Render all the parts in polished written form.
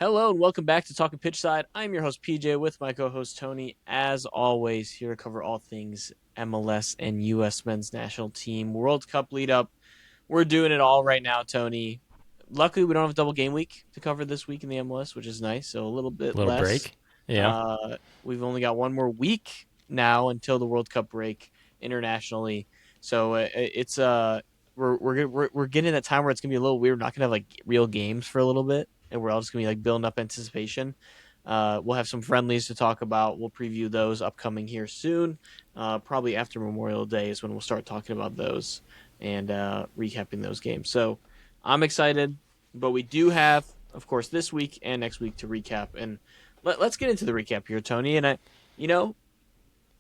Hello and welcome back to Talking Pitchside. I'm your host PJ with my co-host Tony. As always, here to cover all things MLS and U.S. Men's National Team World Cup lead up. We're doing it all right now, Tony. Luckily, we don't have a double game week to cover this week in the MLS, which is nice. So a little bit Little less. break. Yeah. We've only got one more week now until the World Cup break internationally. So we're getting that time where it's gonna be a little weird. We're not gonna have like real games for a little bit, and we're all just gonna be like building up anticipation. We'll have some friendlies to talk about. We'll preview those upcoming here soon. Probably after Memorial Day is when we'll start talking about those and recapping those games. So I'm excited, but we do have, of course, this week and next week to recap. And let's get into the recap here, Tony. And you know,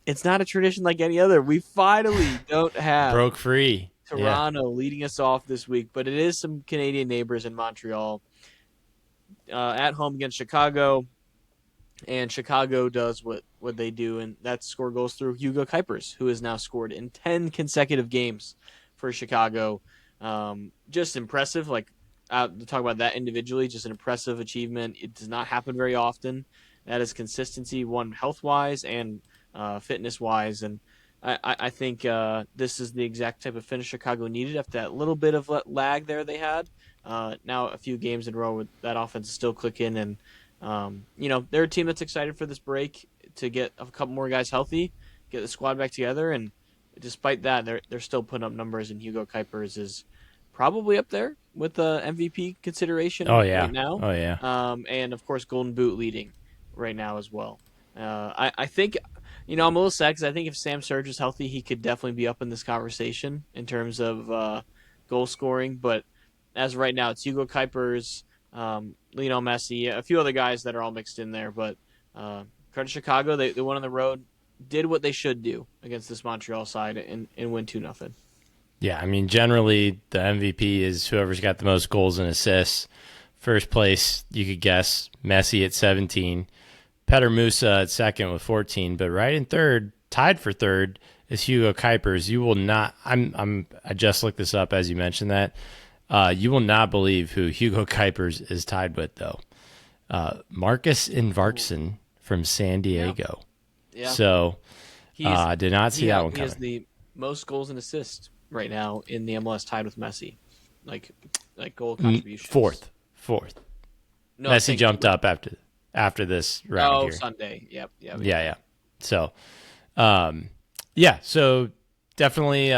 it's not a tradition like any other. We finally don't have Broke free. Yeah. Toronto leading us off this week, but it is some Canadian neighbors in Montreal at home against Chicago. And Chicago does what they do, and that score goes through Hugo Kuipers, who has now scored in 10 consecutive games for Chicago. Just impressive. To talk about that individually, just an impressive achievement. It does not happen very often. That is consistency, one health wise and fitness wise, and I think this is the exact type of finish Chicago needed after that little bit of lag there they had. Now a few games in a row with that offense is still clicking, and they're a team that's excited for this break to get a couple more guys healthy, get the squad back together, and despite that, they're still putting up numbers. And Hugo Kuipers is probably up there with the MVP consideration Oh yeah. right now, Oh yeah. and of course Golden Boot leading right now as well. I think I'm a little sad because I think if Sam Surge is healthy, he could definitely be up in this conversation in terms of goal scoring. But as of right now, it's Hugo Kuipers, Lionel Messi, a few other guys that are all mixed in there. But credit Chicago, they went on the road, did what they should do against this Montreal side, and win 2-0. Yeah. I mean, generally the MVP is whoever's got the most goals and assists. First place, you could guess Messi at 17, Petter Musa at second with 14, but right in third, tied for third, is Hugo Kuipers. You will not. I just looked this up as you mentioned that. You will not believe who Hugo Kuipers is tied with, though. Marcus Invarksen from San Diego. Yeah. So He's I did not see that one he has coming. the most goals and assists right now in the MLS, tied with Messi, like goal contributions. Fourth. No, I'm Messi saying jumped up after this round here. Sunday. Yep. Yeah. So, yeah. So definitely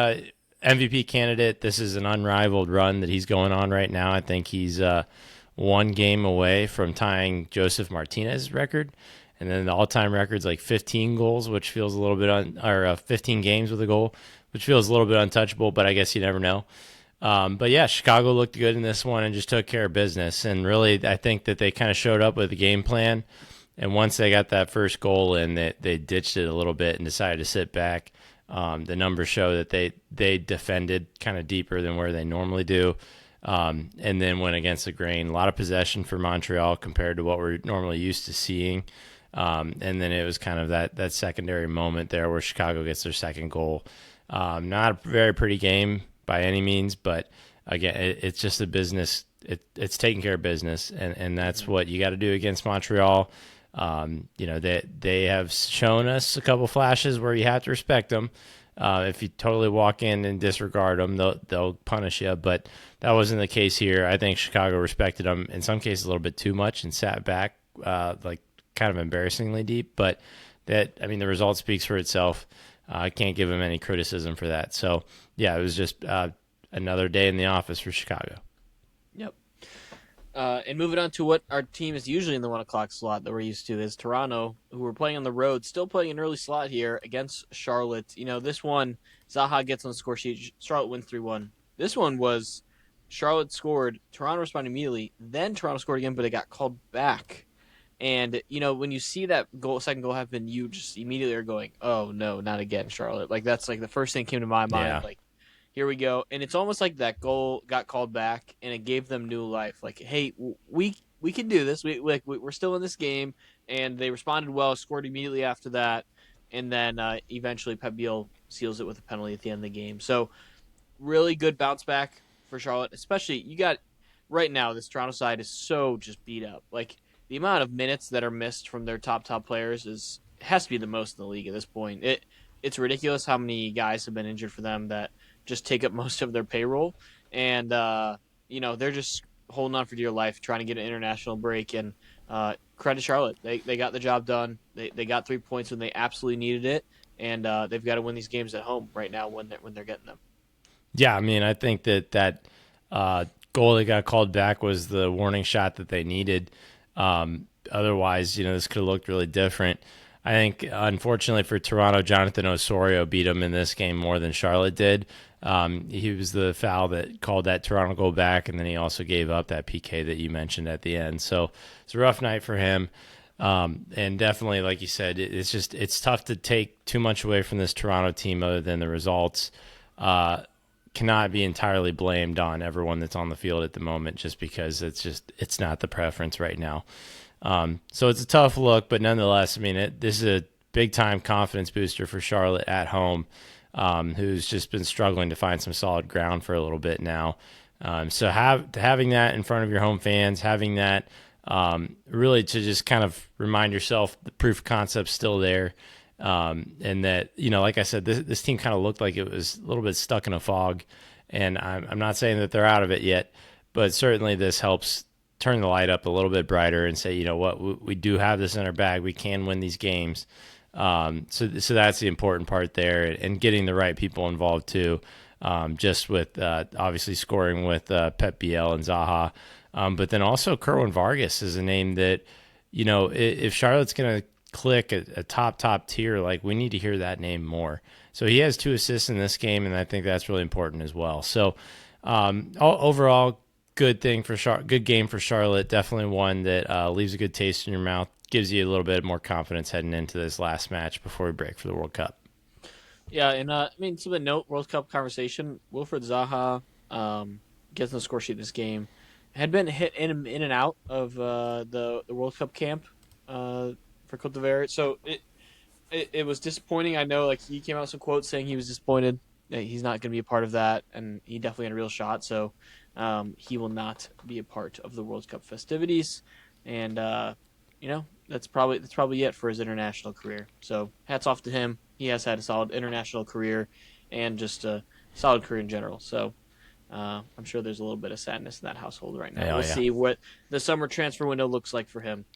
MVP candidate. This is an unrivaled run that he's going on right now. I think he's one game away from tying Joseph Martinez's record. And then the all-time record's like 15 goals, which feels a little bit 15 games with a goal, which feels a little bit untouchable, but I guess you never know. But yeah, Chicago looked good in this one and just took care of business. And really, I think that they kind of showed up with a game plan. And once they got that first goal in, they ditched it a little bit and decided to sit back. The numbers show that they defended kind of deeper than where they normally do. And then went against the grain. A lot of possession for Montreal compared to what we're normally used to seeing. And then it was kind of that secondary moment there where Chicago gets their second goal. Not a very pretty game by any means, but again, it's just a business. It's taking care of business, and that's what you got to do against Montreal. They have shown us a couple flashes where you have to respect them. If you totally walk in and disregard them, they'll punish you. But that wasn't the case here. I think Chicago respected them in some cases a little bit too much and sat back kind of embarrassingly deep. But the result speaks for itself. I can't give them any criticism for that. So yeah, it was just another day in the office for Chicago. Yep. And moving on to what our team is usually in the 1 o'clock slot that we're used to is Toronto, who are playing on the road, still playing an early slot here against Charlotte. This one, Zaha gets on the score sheet. Charlotte wins 3-1. This one was Charlotte scored, Toronto responded immediately, then Toronto scored again, but it got called back. And, when you see that second goal happen, you just immediately are going, oh, no, not again, Charlotte. That's the first thing that came to my mind. Yeah. Here we go. And it's almost like that goal got called back, and it gave them new life. Hey, we can do this. We're still in this game. And they responded well, scored immediately after that. And then eventually Pep Biel seals it with a penalty at the end of the game. So really good bounce back for Charlotte, especially you got right now, this Toronto side is so just beat up. the amount of minutes that are missed from their top players is has to be the most in the league at this point. It's ridiculous how many guys have been injured for them that just take up most of their payroll, and they're just holding on for dear life, trying to get an international break. And credit Charlotte, they got the job done. They got 3 points when they absolutely needed it, and they've got to win these games at home right now when they're getting them. Yeah, I mean, I think that uh, goal that got called back was the warning shot that they needed. Otherwise, this could have looked really different. I think, unfortunately for Toronto, Jonathan Osorio beat them in this game more than Charlotte did. He was the foul that called that Toronto goal back, and then he also gave up that PK that you mentioned at the end. So it's a rough night for him. And definitely, like you said, it's tough to take too much away from this Toronto team other than the results. Cannot be entirely blamed on everyone that's on the field at the moment, just because it's not the preference right now. So it's a tough look, but nonetheless, I mean, this is a big time confidence booster for Charlotte at home, who's just been struggling to find some solid ground for a little bit now. So having that in front of your home fans, having that really to just kind of remind yourself the proof of concept's still there. And that, like I said, this team kind of looked like it was a little bit stuck in a fog, and I'm not saying that they're out of it yet, but certainly this helps turn the light up a little bit brighter and say, you know what, we do have this in our bag. We can win these games. So that's the important part there, and getting the right people involved too. Just with obviously scoring with Pep Biel and Zaha, but then also Kerwin Vargas is a name that, if Charlotte's going to click a top tier, like, we need to hear that name more. So he has 2 assists in this game, and I think that's really important as well. So overall, good game for Charlotte. Definitely one that leaves a good taste in your mouth, gives you a little bit more confidence heading into this last match before we break for the World Cup. Yeah, and I mean, some of the note World Cup conversation: Wilfred Zaha gets on the score sheet this game. Had been hit in and out of the World Cup camp for Cote d'Ivoire, so it was disappointing. I know, like, he came out with some quotes saying he was disappointed that he's not going to be a part of that, and he definitely had a real shot. So he will not be a part of the World Cup festivities, and that's probably it for his international career. So hats off to him. He has had a solid international career and just a solid career in general. So I'm sure there's a little bit of sadness in that household right now. We'll see what the summer transfer window looks like for him.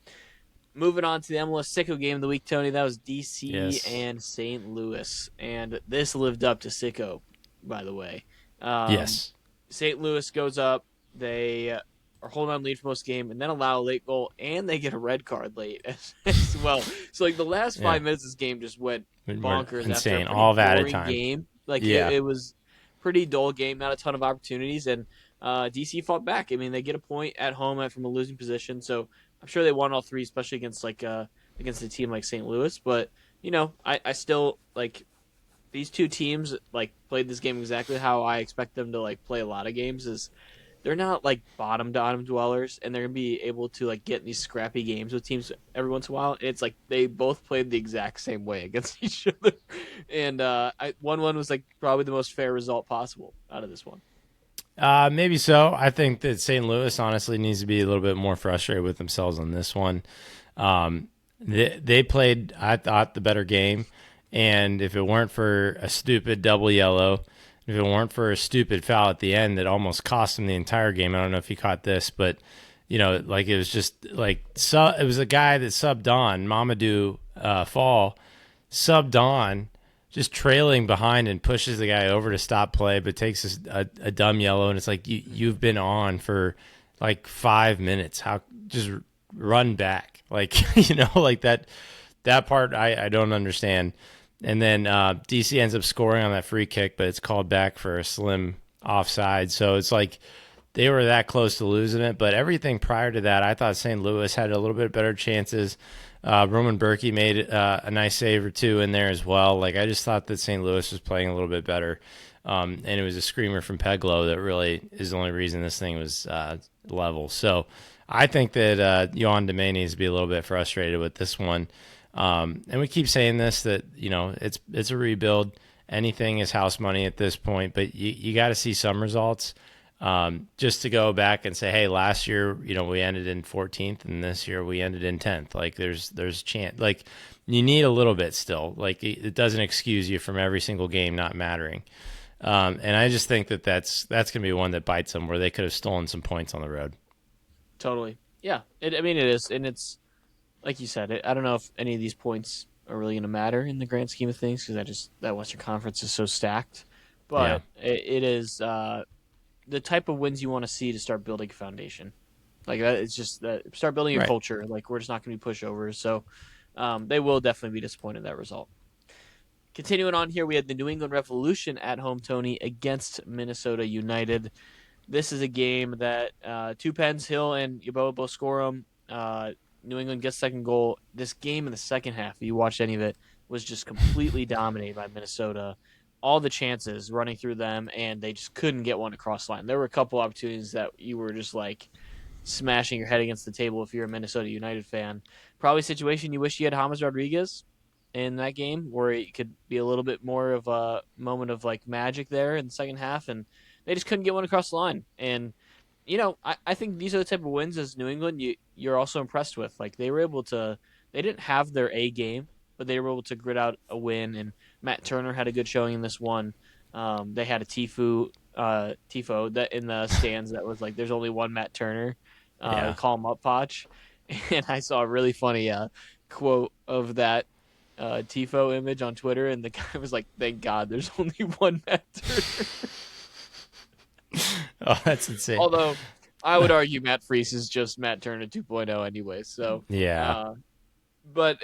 Moving on to the MLS Sicko game of the week, Tony. That was DC and St. Louis, and this lived up to Sicko, by the way. Yes. St. Louis goes up. They are holding on lead for most game, and then allow a late goal, and they get a red card late as well. So, like, the last 5 minutes of this game just went bonkers. Insane. After a all that at a boring time. game. Like, it was pretty dull game, not a ton of opportunities, and DC fought back. I mean, they get a point at home from a losing position, so I'm sure they won all 3, especially against against a team like St. Louis. But I still, like, these 2 teams, like, played this game exactly how I expect them to, like, play a lot of games. Is they're not, like, bottom dwellers, and they're gonna be able to, like, get in these scrappy games with teams every once in a while. It's like they both played the exact same way against each other, and 1-1 was, like, probably the most fair result possible out of this one. Maybe so. I think that St. Louis honestly needs to be a little bit more frustrated with themselves on this one. They played, I thought, the better game, and if it weren't for a stupid double yellow, if it weren't for a stupid foul at the end that almost cost them the entire game, I don't know if you caught this, but like, it was just like, it was a guy that subbed on, Mamadou Fall, subbed on, just trailing behind, and pushes the guy over to stop play, but takes a dumb yellow, and it's like, you've been on for like 5 minutes. How, just run back, like, like that part I don't understand. And then DC ends up scoring on that free kick, but it's called back for a slim offside. So it's like they were that close to losing it. But everything prior to that, I thought St. Louis had a little bit better chances. Roman Berkey made a nice save or 2 in there as well. Like, I just thought that St. Louis was playing a little bit better. And it was a screamer from Peglo that really is the only reason this thing was level. So I think that Yohan Demay needs to be a little bit frustrated with this one. And we keep saying this, that it's a rebuild. Anything is house money at this point, but you got to see some results. Just to go back and say, hey, last year, we ended in 14th, and this year we ended in 10th. Like there's chance. Like you need a little bit still. Like it doesn't excuse you from every single game not mattering. And I just think that that's going to be one that bites them, where they could have stolen some points on the road. Totally. Yeah. I mean, it is, and it's like you said. I don't know if any of these points are really going to matter in the grand scheme of things because that Western Conference is so stacked. Yeah, But it is the type of wins you want to see to start building a foundation. Like that, it's just that start building a right. culture. Like we're just not going to be pushovers. So they will definitely be disappointed in that result. Continuing on here, we had the New England Revolution at home, Tony, against Minnesota United. This is a game that two pens, Hill and Yeboah both score them. New England gets second goal. This game in the second half, if you watched any of it, was just completely dominated by Minnesota. All the chances running through them, and they just couldn't get one across the line. There were a couple opportunities that you were just like smashing your head against the table if you're a Minnesota United fan. Probably a situation you wish you had James Rodriguez in that game where it could be a little bit more of a moment of like magic there in the second half, and they just couldn't get one across the line. And I think these are the type of wins as New England you're also impressed with. Like they were able to, they didn't have their A game, but they were able to grit out a win. And Matt Turner had a good showing in this one. They had a tifo that in the stands that was like, there's only one Matt Turner. Yeah. Call him up, Potch. And I saw a really funny quote of that tifo image on Twitter, and the guy was like, "Thank God, there's only one Matt Turner." Oh, that's insane. Although I would argue Matt Freese is just Matt Turner 2.0 anyway. So, Yeah. uh, but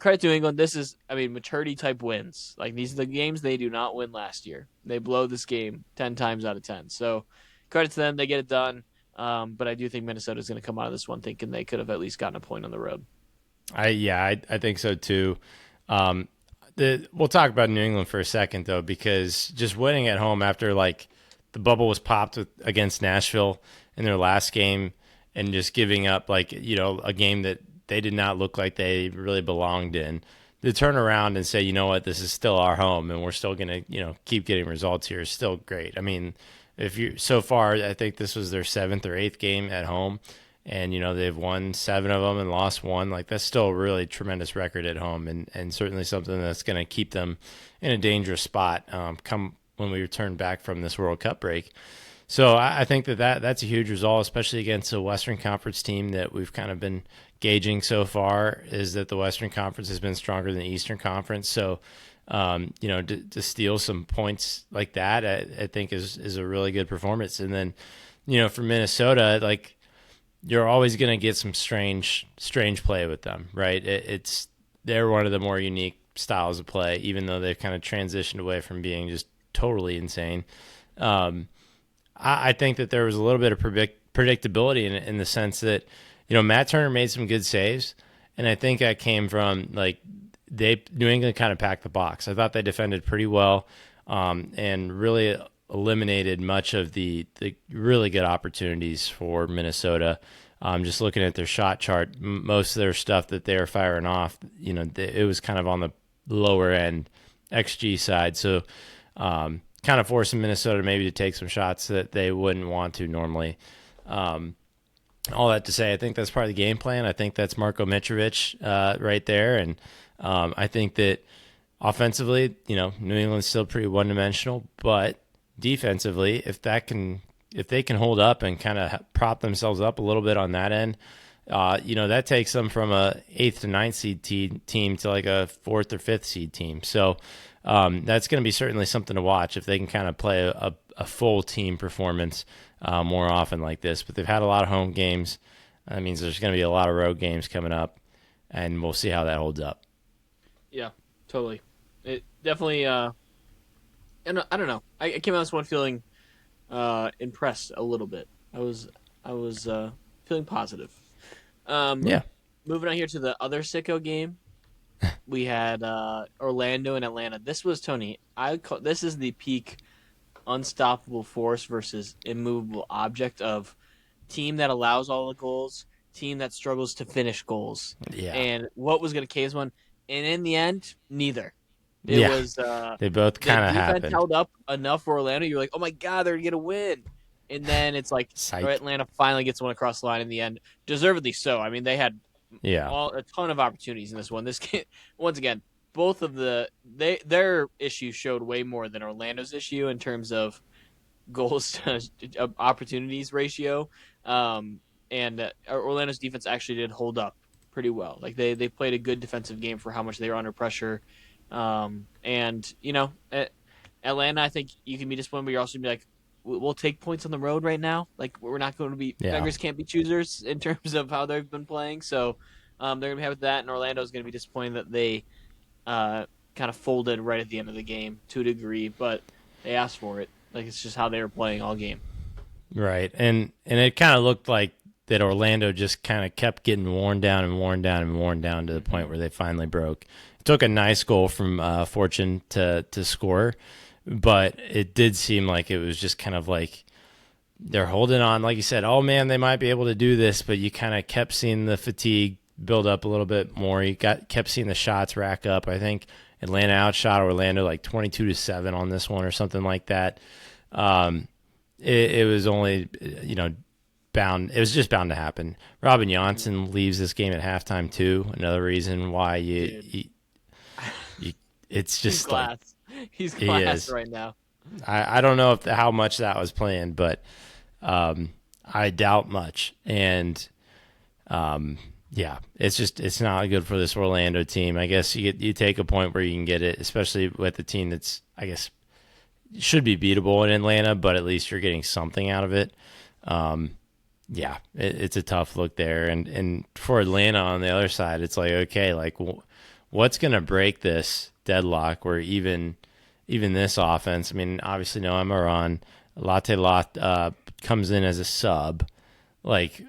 credit to England. This is, I mean, maturity type wins. Like these are the games they do not win last year. They blow this game 10 times out of 10. So credit to them. They get it done. But I do think Minnesota is going to come out of this one thinking they could have at least gotten a point on the road. I think so too. Um, we'll talk about New England for a second though, because just winning at home after like the bubble was popped against Nashville in their last game, and just giving up like a game that they did not look like they really belonged in. To turn around and say, you know what, this is still our home, and we're still gonna keep getting results here is still great. I mean, if you so far, I think this was their seventh or eighth game at home, and they've won 7 of them and lost 1. Like that's still a really tremendous record at home, and certainly something that's going to keep them in a dangerous spot come when we return back from this World Cup break. So I think that's a huge result, especially against a Western Conference team that we've kind of been gauging so far, is that the Western Conference has been stronger than the Eastern Conference. So to steal some points like that, I think is a really good performance. And then for Minnesota, like you're always going to get some strange play with them, right? They're one of the more unique styles of play, even though they've kind of transitioned away from being just totally insane. I think that there was a little bit of predictability in the sense that Matt Turner made some good saves, and I think that came from like New England kind of packed the box. I thought they defended pretty well, and really eliminated much of the really good opportunities for Minnesota. Just looking at their shot chart, most of their stuff that they were firing off, it was kind of on the lower end XG side. So kind of forcing Minnesota maybe to take some shots that they wouldn't want to normally. All that to say, I think that's part of the game plan. I think that's Marko Mitrovic right there. And I think that offensively, New England's still pretty one-dimensional, but defensively, if they can hold up and kind of prop themselves up a little bit on that end, that takes them from a 8th to 9th seed team to like a 4th or 5th seed team. So that's going to be certainly something to watch if they can kind of play a full team performance more often like this. But they've had a lot of home games. That means there's going to be a lot of road games coming up, and we'll see how that holds up. Yeah, totally. It definitely. And I don't know. I came out of this one feeling impressed a little bit. I was feeling positive. Um, Yeah. Moving on here to the other sicko game, we had Orlando and Atlanta. This was Tony. This is the peak unstoppable force versus immovable object of team that allows all the goals, team that struggles to finish goals. Yeah. And what was going to case one? And in the end, neither. It Yeah. was They both the kind of defense happened. held up enough for Orlando. You're like, oh my god, they're gonna win. and then it's like Psych. Atlanta finally gets one across the line in the end, deservedly so. I mean, they had Yeah. a ton of opportunities in this one. This game, once again, both of their issues showed way more than Orlando's issue in terms of goals to opportunities ratio. Um, and Orlando's defense actually did hold up pretty well. Like they played a good defensive game for how much they were under pressure. And Atlanta, I think you can be disappointed, but you're also gonna be like, we'll take points on the road right now. Like we're not going to be Yeah. beggars can't be choosers in terms of how they've been playing. So they're gonna be happy with that, and Orlando's gonna be disappointed that they uh, kind of folded right at the end of the game to a degree, but they asked for it. Like it's just how they were playing all game. Right. And it kind of looked like that Orlando just kind of kept getting worn down and worn down and worn down to the Mm-hmm. point where they finally broke. It took a nice goal from Fortune to score, but it did seem like it was just kind of like they're holding on. Like you said, oh man, they might be able to do this, but you kind of kept seeing the fatigue build up a little bit more. You kept seeing the shots rack up. I think Atlanta outshot Orlando like 22-7 on this one or something like that. Um, it was only bound. It was just bound to happen. Robin Mm-hmm. Johnson leaves this game at halftime too. Another reason why Dude, you it's he's just like class. He's he class is. right now. I don't know if how much that was planned, but I doubt much. And yeah, it's not good for this Orlando team. I guess you take a point where you can get it, especially with a team that's I guess should be beatable in Atlanta, but at least you're getting something out of it. Um, yeah, it's a tough look there, and for Atlanta on the other side, it's like okay, like what's gonna break this deadlock where even this offense? I mean, obviously no Amaran, Latte Lot comes in as a sub. Like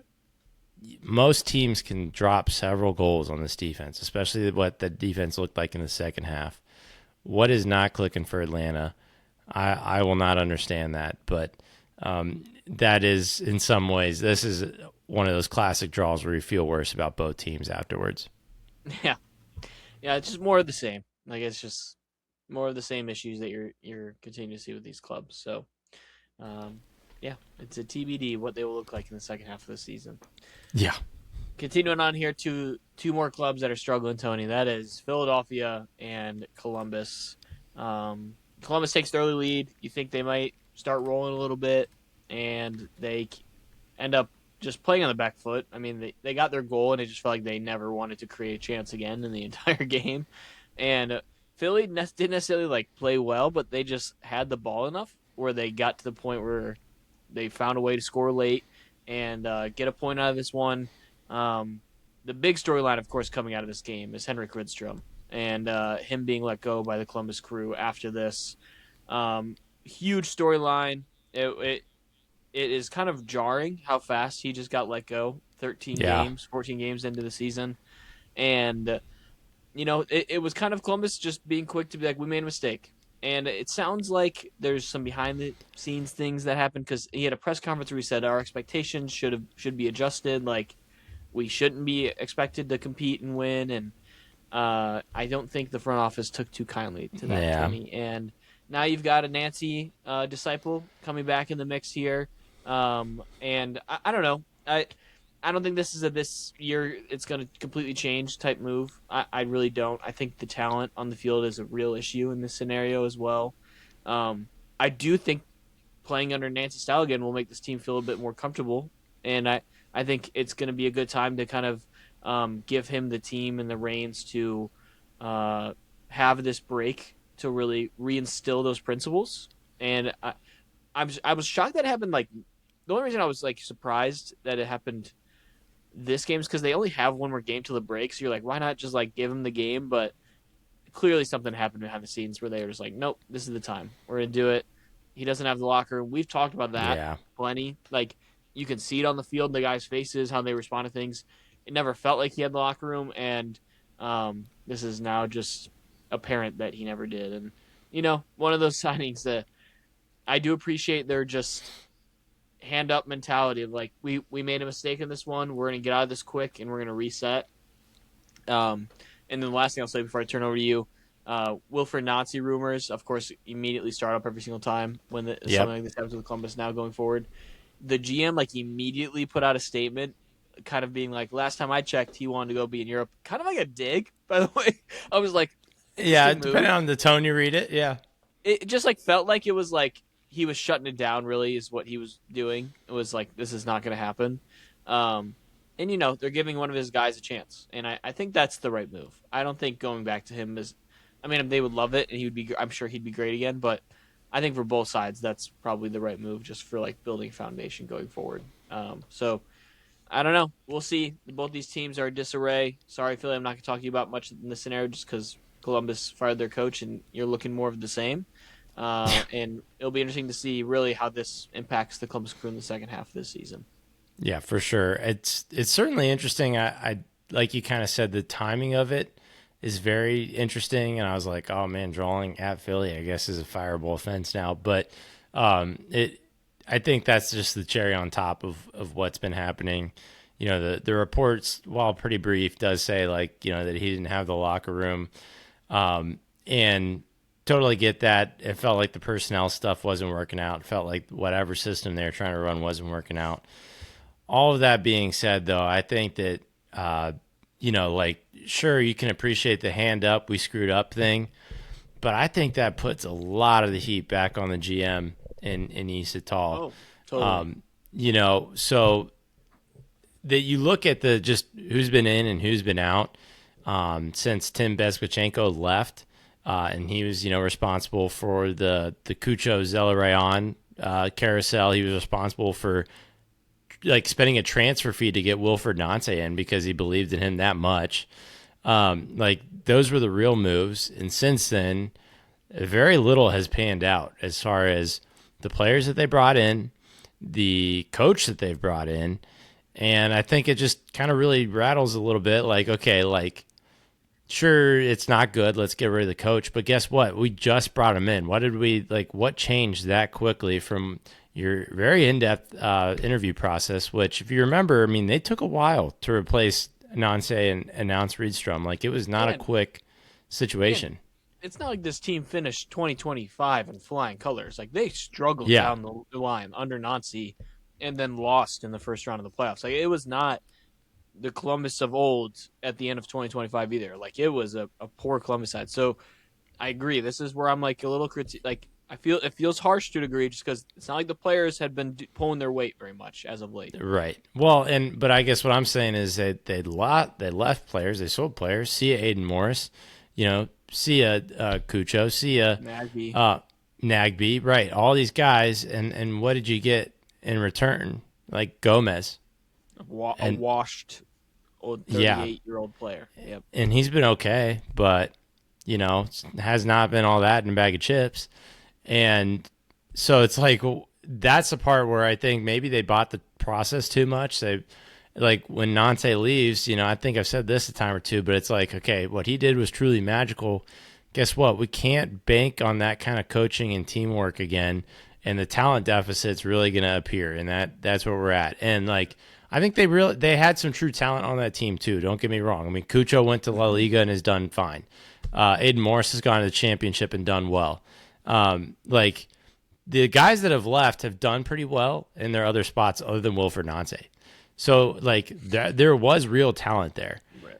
most teams can drop several goals on this defense, especially what the defense looked like in the second half. What is not clicking for Atlanta? I will not understand that, but that is in some ways this is one of those classic draws where you feel worse about both teams afterwards. Yeah, yeah. It's just more of the same. Like it's just more of the same issues that you're continuing to see with these clubs. So, um, yeah, it's a TBD what they will look like in the second half of the season. Yeah, Continuing on here to two more clubs that are struggling, Tony. That is Philadelphia and Columbus. Columbus takes the early lead. You think they might start rolling a little bit, and they end up just playing on the back foot. I mean, they got their goal, and it just felt like they never wanted to create a chance again in the entire game. And Philly didn't necessarily like play well, but they just had the ball enough where they got to the point where they found a way to score late and get a point out of this one. Um, the big storyline, of course, coming out of this game is Henrik Rydstrom and him being let go by the Columbus Crew after this. Huge storyline. It it is kind of jarring how fast he just got let go. 13 yeah, games, 14 games into the season, and it was kind of Columbus just being quick to be like, we made a mistake. And it sounds like there's some behind the scenes things that happened because he had a press conference where he said our expectations should be adjusted. Like we shouldn't be expected to compete and win. And I don't think the front office took too kindly to that, yeah, Tony. And now you've got a Nancy disciple coming back in the mix here. And I don't know. I don't think this is a this year it's going to completely change type move. I really don't. I think the talent on the field is a real issue in this scenario as well. I do think playing under Nancy style again will make this team feel a bit more comfortable, and I think it's going to be a good time to kind of give him the team and the reins to have this break to really reinstill those principles. And I was shocked that it happened. Like the only reason I was like surprised that it happened this game is because they only have one more game till the break. So you're like, why not just like give him the game? But clearly something happened behind the scenes where they were just like, nope, this is the time. We're gonna do it. He doesn't have the locker room. We've talked about that yeah, plenty. Like you can see it on the field, the guys' faces, how they respond to things. It never felt like he had the locker room, and this is now just apparent that he never did. And one of those signings that I do appreciate. They're just hand up mentality of like we made a mistake in this one. We're gonna get out of this quick and we're gonna reset. And then the last thing I'll say before I turn over to you, Wilfred Nazi rumors, of course, immediately start up every single time when something Yep. like this happens with Columbus now going forward. The GM like immediately put out a statement, kind of being like, "Last time I checked, he wanted to go be in Europe." Kind of like a dig, by the way. I was like, Yeah, interesting depending move. on the tone you read it. Yeah. It just like felt like it was like he was shutting it down. Really, is what he was doing. It was like this is not going to happen. Um, and they're giving one of his guys a chance, and I think that's the right move. I don't think going back to him is. I mean, they would love it, and he would be. I'm sure he'd be great again, but I think for both sides, that's probably the right move, just for like building foundation going forward. So I don't know. We'll see. Both these teams are in disarray. Sorry, Philly, I'm not going to talk to you about much in this scenario just because Columbus fired their coach and you're looking more of the same. And it'll be interesting to see really how this impacts the Columbus Crew in the second half of this season. Yeah, for sure. It's certainly interesting. I like you kind of said, the timing of it is very interesting, and I was like, oh man, drawing at Philly, I guess, is a fireable offense now. But it, I think that's just the cherry on top of what's been happening. The reports, while pretty brief, does say like that he didn't have the locker room, and totally get that. It felt like the personnel stuff wasn't working out. It felt like whatever system they were trying to run wasn't working out. All of that being said, though, I think that, like, sure, you can appreciate the hand up, we screwed up thing, but I think that puts a lot of the heat back on the GM in East Oh, totally. So that you look at the just who's been in and who's been out since Tim Bezgachenko left, and he was, responsible for the Cucho Zelarayan carousel. He was responsible for like spending a transfer fee to get Wilfred Nance in because he believed in him that much. Like those were the real moves. And since then, very little has panned out as far as the players that they brought in, the coach that they've brought in. And I think it just kind of really rattles a little bit like, okay, like, sure, it's not good. Let's get rid of the coach. But guess what? We just brought him in. What changed that quickly from your very in-depth interview process, which, if you remember, I mean, they took a while to replace Nance and announce Reedstrom. Like, it was not a Yeah, quick and situation. it's not like this team finished 2025 in flying colors. Like they struggled Yeah, down the line under Nazi and then lost in the first round of the playoffs. Like it was not the Columbus of old at the end of 2025 either. Like it was a poor Columbus side. So I agree. This is where I'm like a little like I feel it feels harsh to a degree just because it's not like the players had been pulling their weight very much as of late. right. Well, but I guess what I'm saying is that they left players, they sold players. See ya Aiden Morris, see ya Cucho, see ya Nagy, uh, Nagby, right? All these guys, and what did you get in return? Like Gomez, a and washed old yeah, 38-year-old player. Yep. and he's been okay, but has not been all that in a bag of chips. And so it's like that's the part where I think maybe they bought the process too much. They like when Nante leaves, I think I've said this a time or two, but it's like, okay, what he did was truly magical. Guess what? We can't bank on that kind of coaching and teamwork again, and the talent deficit's really going to appear, and that's where we're at. And like I think they had some true talent on that team too. Don't get me wrong. I mean, Cucho went to La Mm-hmm. Liga and has done fine. Aiden Morris has gone to the championship and done well. Like the guys that have left have done pretty well in their other spots other than Wilfred Nance. So like there was real talent there, Right.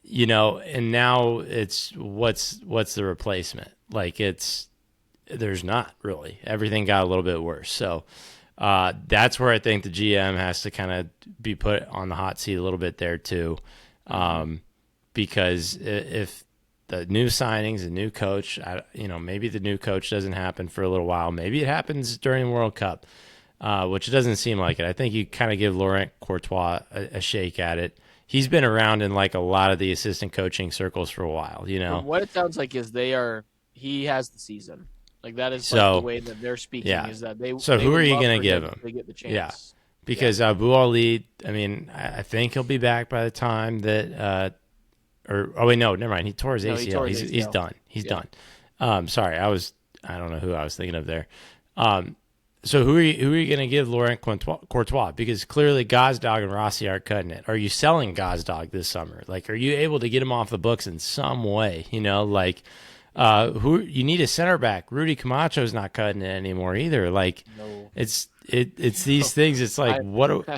and now it's what's the replacement? Like there's not really. Everything got a little bit worse. So that's where I think the GM has to kind of be put on the hot seat a little bit there too, Mm-hmm. because if the new signings, a new coach, maybe the new coach doesn't happen for a little while. Maybe it happens during the World Cup, which it doesn't seem like it. I think you kind of give Laurent Courtois a shake at it. He's been around in like a lot of the assistant coaching circles for a while, From what it sounds like is he has the season. Like that is like the So way that they're speaking yeah. is that So they who are would you love gonna for give him him? to get the Yeah, chance. Yeah. because Abu Ali. I mean, I think he'll be back by the time that. Or oh wait, no, never mind. He tore his No, he ACL. tore his He's ACL. done. He's Yeah. done. Sorry, I don't know who I was thinking of there. So who are you going to give Laurent Courtois? Because clearly Gazdag and Rossi aren't cutting it. Are you selling Gazdag this summer? Like, are you able to get him off the books in some way? Like, who you need a center back. Rudy Camacho's not cutting it anymore either. Like, No, it's these things. It's like I what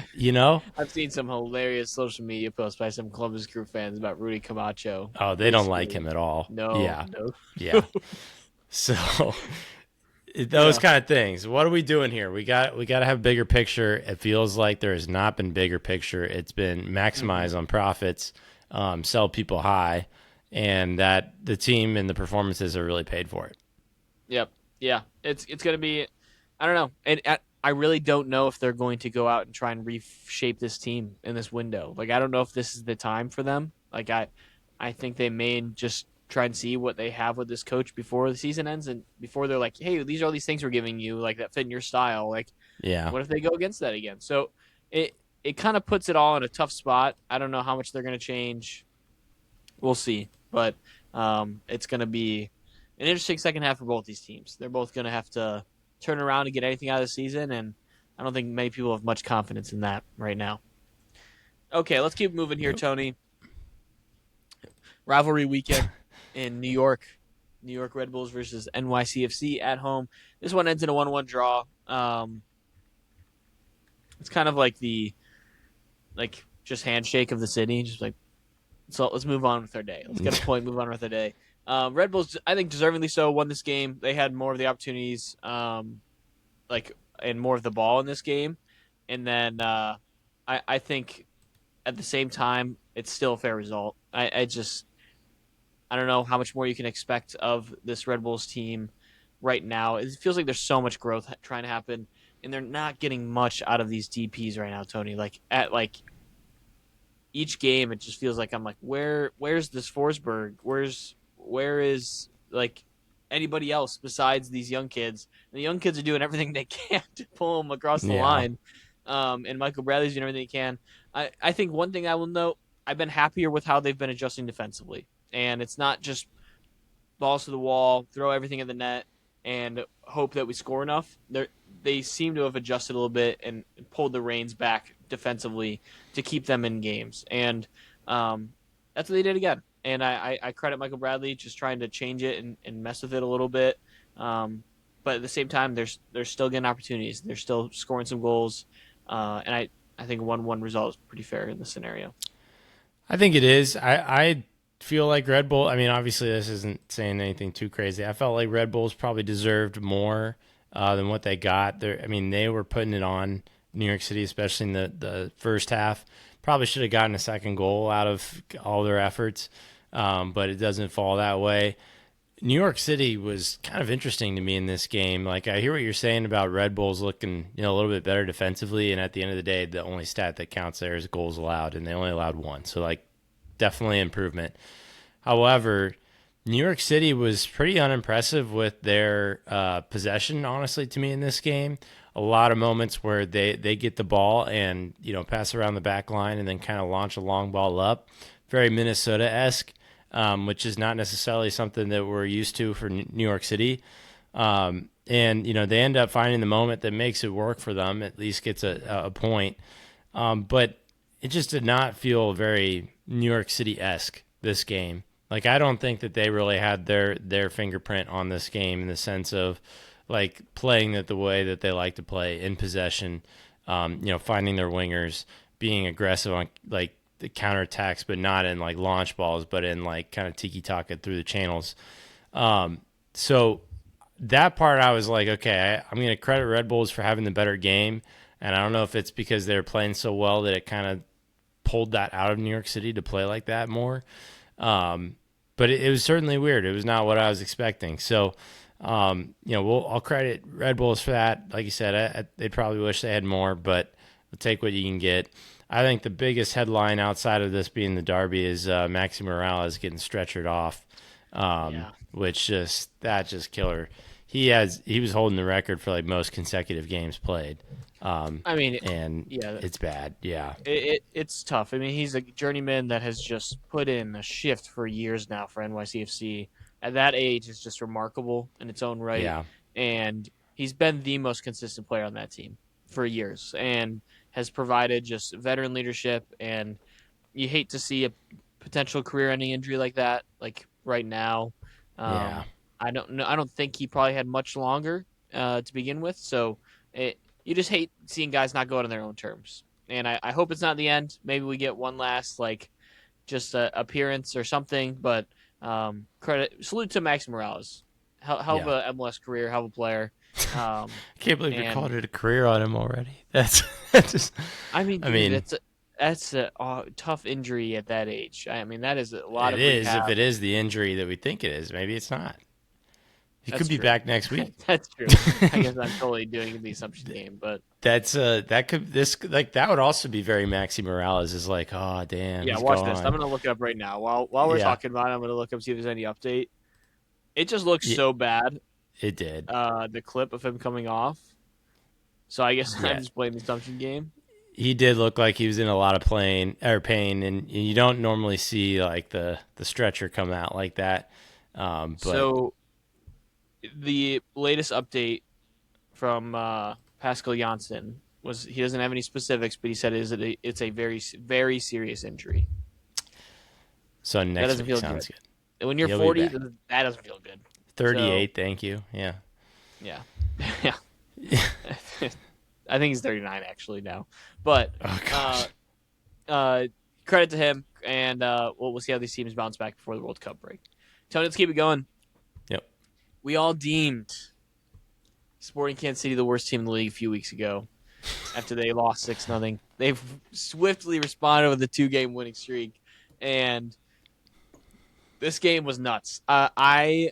I've seen some hilarious social media posts by some Columbus Crew fans about Rudy Camacho. Oh, they don't like Basically, him at all. no, Yeah, no, yeah. So those yeah. kind of things. What are we doing here? We got to have bigger picture. It feels like there has not been bigger picture. It's been Hmm. maximize on profits, sell people high, and that the team and the performances are really paid for it. Yep. Yeah. It's gonna be. I don't know, and I really don't know if they're going to go out and try and reshape this team in this window. Like I don't know if this is the time for them. Like I think they may just try and see what they have with this coach before the season ends, and before they're like, hey, these are all these things we're giving you, like that fit in your style. Like, Yeah. what if they go against that again? So it kind of puts it all in a tough spot. I don't know how much they're going to change. We'll see, but it's going to be an interesting second half for both these teams. They're both going to have to turn around and get anything out of the season, and I don't think many people have much confidence in that right now. Okay, let's keep moving here, Yep. Tony. Rivalry weekend in New York. New York Red Bulls versus NYCFC at home. This one ends in a 1-1 draw. It's kind of like the just handshake of the city, just like so. Let's move on with our day. Let's get a point. Move on with our day. Red Bulls, I think, deservingly so, won this game. They had more of the opportunities, like and more of the ball in this game, and then I think at the same time it's still a fair result. I don't know how much more you can expect of this Red Bulls team right now. It feels like there's so much growth trying to happen, and they're not getting much out of these DPS right now, Tony. Like at each game, it just feels like I'm like, where's this Forsberg? Where is like anybody else besides these young kids? And the young kids are doing everything they can to pull them across the Yeah. line. And Michael Bradley's doing everything he can. I think one thing I will note, I've been happier with how they've been adjusting defensively. And it's not just balls to the wall, throw everything in the net, and hope that we score enough. They seem to have adjusted a little bit and pulled the reins back defensively to keep them in games, and that's what they did again. And I credit Michael Bradley just trying to change it and mess with it a little bit. But at the same time, they're still getting opportunities. They're still scoring some goals, and I think 1-1 result is pretty fair in this scenario. I think it is. I feel like Red Bull. I mean, obviously, this isn't saying anything too crazy. I felt like Red Bulls probably deserved more than what they got. I mean, they were putting it on New York City, especially in the first half. Probably should have gotten a second goal out of all their efforts, but it doesn't fall that way. New York City was kind of interesting to me in this game. Like I hear what you're saying about Red Bulls looking, a little bit better defensively, and at the end of the day, the only stat that counts there is goals allowed, and they only allowed one. So like definitely improvement. However, New York City was pretty unimpressive with their possession, honestly, to me in this game. A lot of moments where they get the ball and pass around the back line and then kind of launch a long ball up, very Minnesota esque, which is not necessarily something that we're used to for New York City. And they end up finding the moment that makes it work for them. At least gets a point, but it just did not feel very New York City esque this game. Like I don't think that they really had their fingerprint on this game in the sense of like playing it the way that they like to play in possession. Finding their wingers, being aggressive on like the counterattacks, but not in like launch balls, but in like kind of tiki taka through the channels. So that part I was like, okay, I'm going to credit Red Bulls for having the better game. And I don't know if it's because they were playing so well that it kind of pulled that out of New York City to play like that more. Um, but it was certainly weird. It was not what I was expecting. So, I'll credit Red Bulls for that. Like you said, they probably wish they had more, but we'll take what you can get. I think the biggest headline outside of this being the derby is Maxi Morales getting stretchered off, Yeah, which just killer. He was holding the record for like most consecutive games played, I mean, and yeah, it's bad. Yeah, it's tough. I mean, he's a journeyman that has just put in a shift for years now for NYCFC. At that age, it's just remarkable in its own right, yeah, and he's been the most consistent player on that team for years and has provided just veteran leadership. And you hate to see a potential career-ending injury like that, like right now. Yeah. Um, I don't know. I don't think he probably had much longer to begin with. So you just hate seeing guys not go out on their own terms. And I hope it's not the end. Maybe we get one last like just appearance or something. But salute to Max Morales. Hell of Yeah. a MLS career, hell of a player. I can't believe you're And calling it a career on him already. That's just. I mean, I dude, mean, that's a tough injury at that age. I mean, that is a lot it of is if rehab. it is the injury that we think it is. Maybe it's not. He could That's be true. back next week. That's true. I guess I'm totally doing the assumption game, but That's that could this like that would also be very Maxi Morales is like, oh damn, yeah, he's watch this. I'm gone. gonna look it up right now. While we're Yeah, talking about it, I'm gonna look up see if there's any update. It just looks yeah, so bad. it did. The clip of him coming off. So I guess I'm Yeah, just playing the assumption game. he did look like he was in a lot of pain, and you don't normally see like the stretcher come out like that. But So the latest update from Pascal Janssen was he doesn't have any specifics, but he said it's a very serious injury. so That next doesn't week feel sounds good. good. And when you're He'll be 40, back. that doesn't feel good. So 38, thank you. Yeah. yeah, yeah. I think he's 39 actually now, but Oh uh, gosh. credit to him, and we'll see how these teams bounce back before the World Cup break. Tony, let's keep it going. Yep. We all deemed Sporting Kansas City the worst team in the league a few weeks ago after they lost 6-0. They've swiftly responded with a 2-game winning streak, and this game was nuts. I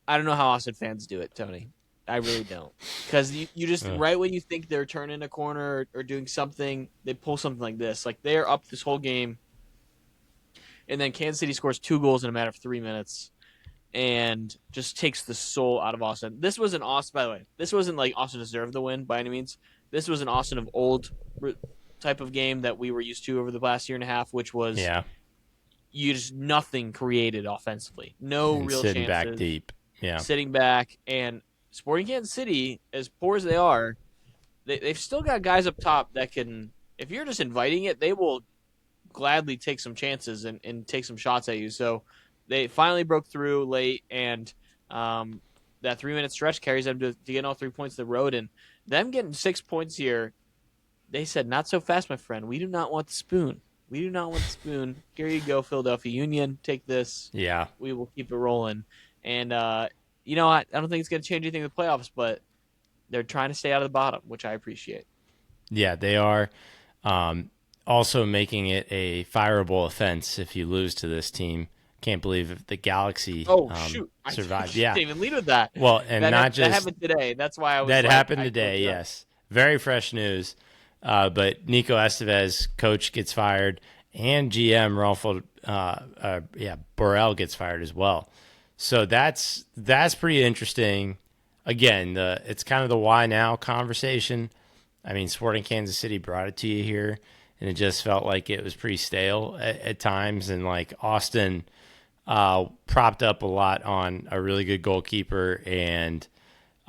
don't know how Austin fans do it, Tony. I really don't. Because you just, Uh, right when you think they're turning a corner or doing something, they pull something like this. Like, they're up this whole game, and then Kansas City scores 2 goals in a matter of 3 minutes and just takes the soul out of Austin. This wasn't Austin, by the way. This wasn't like Austin deserved the win by any means. This was an Austin of old type of game that we were used to over the last year and a half, which was yeah. you just nothing created offensively. No And real sitting back chances. deep. Yeah. Sitting back, and Sporting Kansas City, as poor as they are, they've still got guys up top that can, if you're just inviting it, they will gladly take some chances and take some shots at you. So they finally broke through late, and that 3-minute stretch carries them to get all 3 points of the road. And them getting 6 points here, they said, not so fast, my friend. We do not want the spoon. We do not want the spoon. Here you go, Philadelphia Union. Take this. Yeah. We will keep it rolling. And, I don't think it's going to change anything in the playoffs, but they're trying to stay out of the bottom, which I appreciate. Yeah, they are. Also making it a fireable offense if you lose to this team. Can't believe the Galaxy Oh, shoot. I survived. didn't Yeah. even lead with that. Well, and not That just happened today. That's why I was that like, happened I today. looked it up. Yes, very fresh news. But Nico Estevez, coach, gets fired, and GM Rolfo, Borrell gets fired as well. So that's pretty interesting. Again, it's kind of the why now conversation. I mean, Sporting Kansas City brought it to you here, and it just felt like it was pretty stale at times, and like Austin propped up a lot on a really good goalkeeper and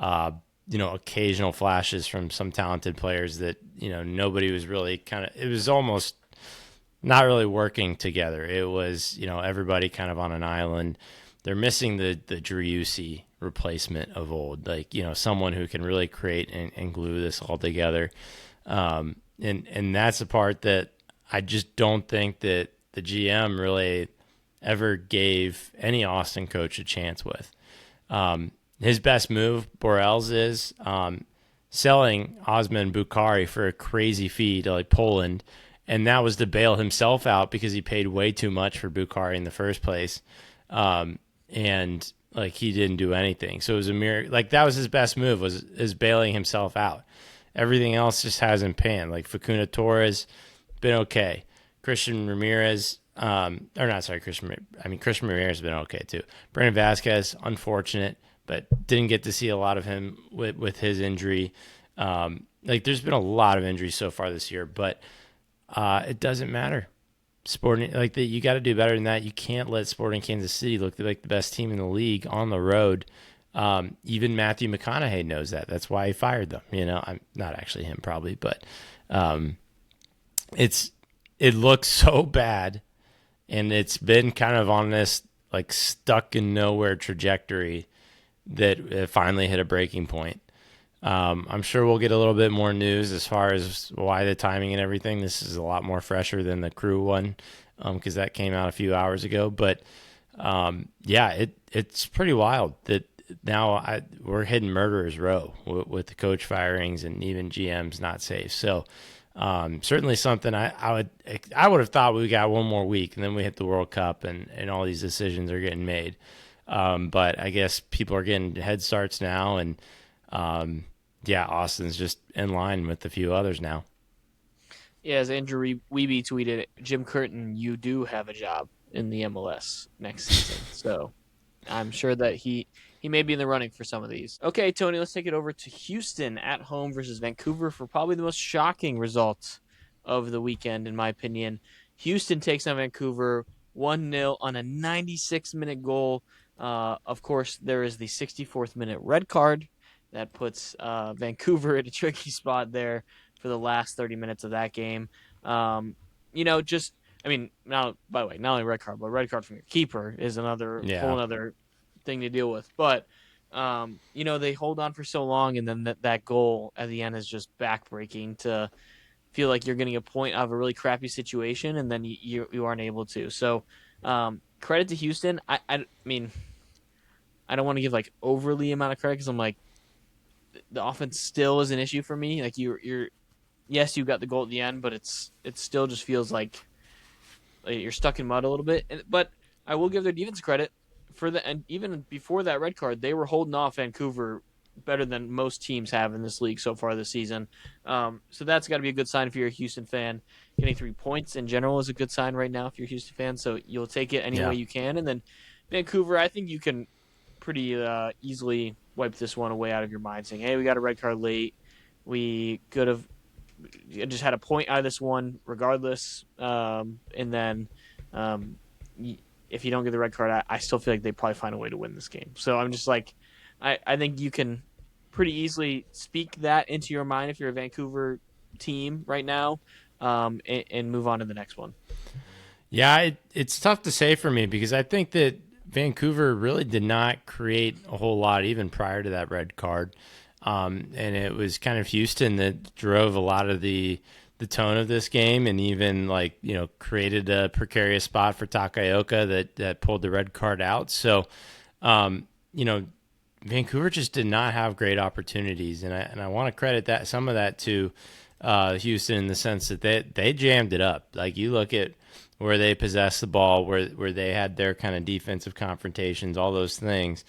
occasional flashes from some talented players that nobody was really it was almost not really working together. It was everybody kind of on an island. They're missing the Driussi replacement of old, like someone who can really create and glue this all together. And that's the part that I just don't think that the GM really ever gave any Austin coach a chance with. His best move, Borel's, is selling Osman Bukhari for a crazy fee to like Poland, and that was to bail himself out because he paid way too much for Bukhari in the first place, and like he didn't do anything. So it was a mere like that was his best move was bailing himself out. Everything else just hasn't panned. Like Facuna Torres, been okay. Christian Ramirez, Christian Ramirez has been okay too. Brandon Vasquez, unfortunate, but didn't get to see a lot of him with his injury. There's been a lot of injuries so far this year, but it doesn't matter. Sporting you got to do better than that. You can't let Sporting Kansas City look like the best team in the league on the road Even Matthew McConaughey knows that. That's why he fired them. I'm not actually him probably, but um, it's it looks so bad, and it's been kind of on this like stuck in nowhere trajectory that it finally hit a breaking point. I'm sure we'll get a little bit more news as far as why the timing and everything. This is a lot more fresher than the crew one because that came out a few hours ago. But yeah, it's pretty wild that now we're hitting murderer's row with the coach firings and even GMs not safe. So certainly something I would have thought we got one more week and then we hit the World Cup and all these decisions are getting made. But I guess people are getting head starts now and yeah, Austin's just in line with a few others now. Yeah, as Andrew Wiebe tweeted, Jim Curtin, you do have a job in the MLS next season. So I'm sure that he may be in the running for some of these. Okay, Tony, let's take it over to Houston at home versus Vancouver for probably the most shocking result of the weekend, in my opinion. Houston takes on Vancouver 1-0 on a 96-minute goal. Of course, there is the 64th minute red card that puts Vancouver in a tricky spot there for the last 30 minutes of that game. Um, just I mean, now by the way, not only red card, but red card from your keeper is another Yeah. whole other thing to deal with. But they hold on for so long, and then that goal at the end is just backbreaking to feel like you're getting a point out of a really crappy situation, and then you aren't able to. So credit to Houston. I mean, I don't want to give like overly amount of credit because I'm like the offense still is an issue for me. Like you're yes, you got the goal at the end, but it still just feels like you're stuck in mud a little bit. But I will give their defense credit for and even before that red card, they were holding off Vancouver better than most teams have in this league so far this season. So that's got to be a good sign if you're a Houston fan. Getting 3 points in general is a good sign right now if you're a Houston fan. So you'll take it any Yeah. way you can. And then Vancouver, I think you can pretty easily wipe this one away out of your mind, saying, "Hey, we got a red card late. We could have just had a point out of this one regardless." And then um, if you don't get the red card, I still feel like they probably find a way to win this game. So I'm just like, I think you can pretty easily speak that into your mind if you're a Vancouver team right now, and move on to the next one. Yeah, it's tough to say for me because I think that Vancouver really did not create a whole lot even prior to that red card. And it was kind of Houston that drove a lot of the tone of this game and even like, created a precarious spot for Takaoka that pulled the red card out. So, um, you know, Vancouver just did not have great opportunities. And I want to credit that some of that to Houston in the sense that they jammed it up. Like you look at where they possessed the ball, where they had their kind of defensive confrontations, all those things,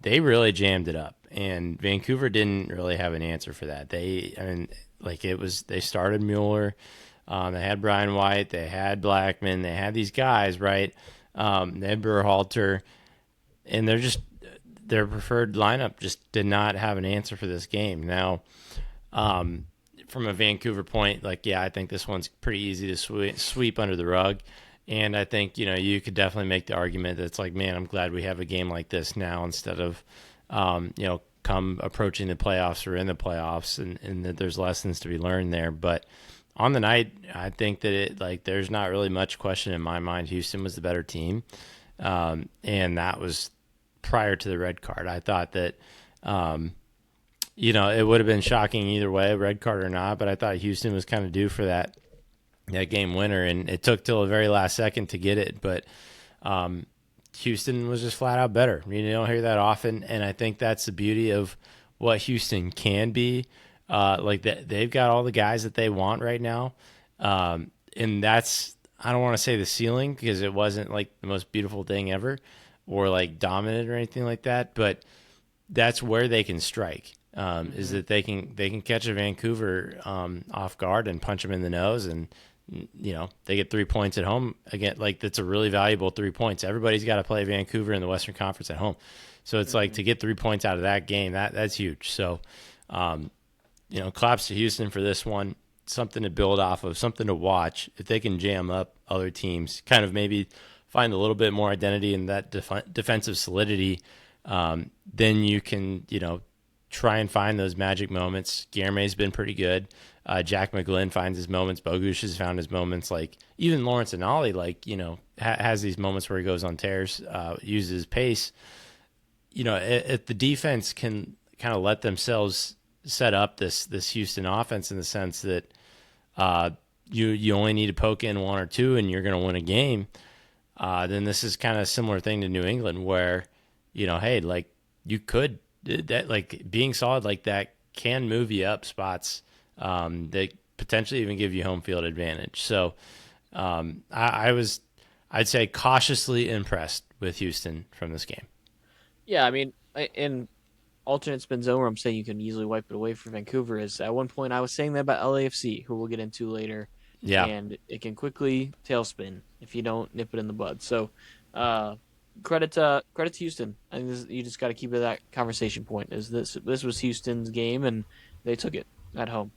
they really jammed it up. And Vancouver didn't really have an answer for that. They started Mueller, they had Brian White, they had Blackman, they had these guys, right? They had Berhalter, and their preferred lineup just did not have an answer for this game. Now, from a Vancouver point, like, yeah, I think this one's pretty easy to sweep under the rug. And I think, you could definitely make the argument that it's like, man, I'm glad we have a game like this now instead of, come approaching the playoffs or in the playoffs and that there's lessons to be learned there. But on the night, I think that there's not really much question in my mind. Houston was the better team. And that was prior to the red card. I thought that, it would have been shocking either way, red card or not, but I thought Houston was kind of due for that game winner, and it took till the very last second to get it. But Houston was just flat out better. You don't hear that often, and I think that's the beauty of what Houston can be. They've got all the guys that they want right now, and that's, I don't want to say the ceiling because it wasn't like the most beautiful thing ever, or like dominant or anything like that, but that's where they can strike. Is that they can catch a Vancouver off guard and punch them in the nose, and they get 3 points at home again. Like, that's a really valuable 3 points. Everybody's got to play Vancouver in the Western Conference at home, so it's like to get 3 points out of that game, that's huge. So, claps to Houston for this one. Something to build off of, something to watch. If they can jam up other teams, kind of maybe find a little bit more identity in that defensive solidity then you can, try and find those magic moments. Guillerme's been pretty good. Jack McGlynn finds his moments. Bogusz has found his moments. Like even Lawrence Anali, has these moments where he goes on tears, uses his pace. If the defense can kind of let themselves set up this Houston offense in the sense that uh, you only need to poke in one or two and you're going to win a game, then this is kind of a similar thing to New England where, hey, like you could that like being solid like that can move you up spots that potentially even give you home field advantage. So I'd say cautiously impressed with Houston from this game. Yeah, I mean, in alternate spin zone where I'm saying you can easily wipe it away for Vancouver is at one point I was saying that about LAFC, who we'll get into later, Yeah, and it can quickly tailspin if you don't nip it in the bud. So, uh, credit to Houston. I think you just got to keep it that conversation point. Is this was Houston's game and they took it at home.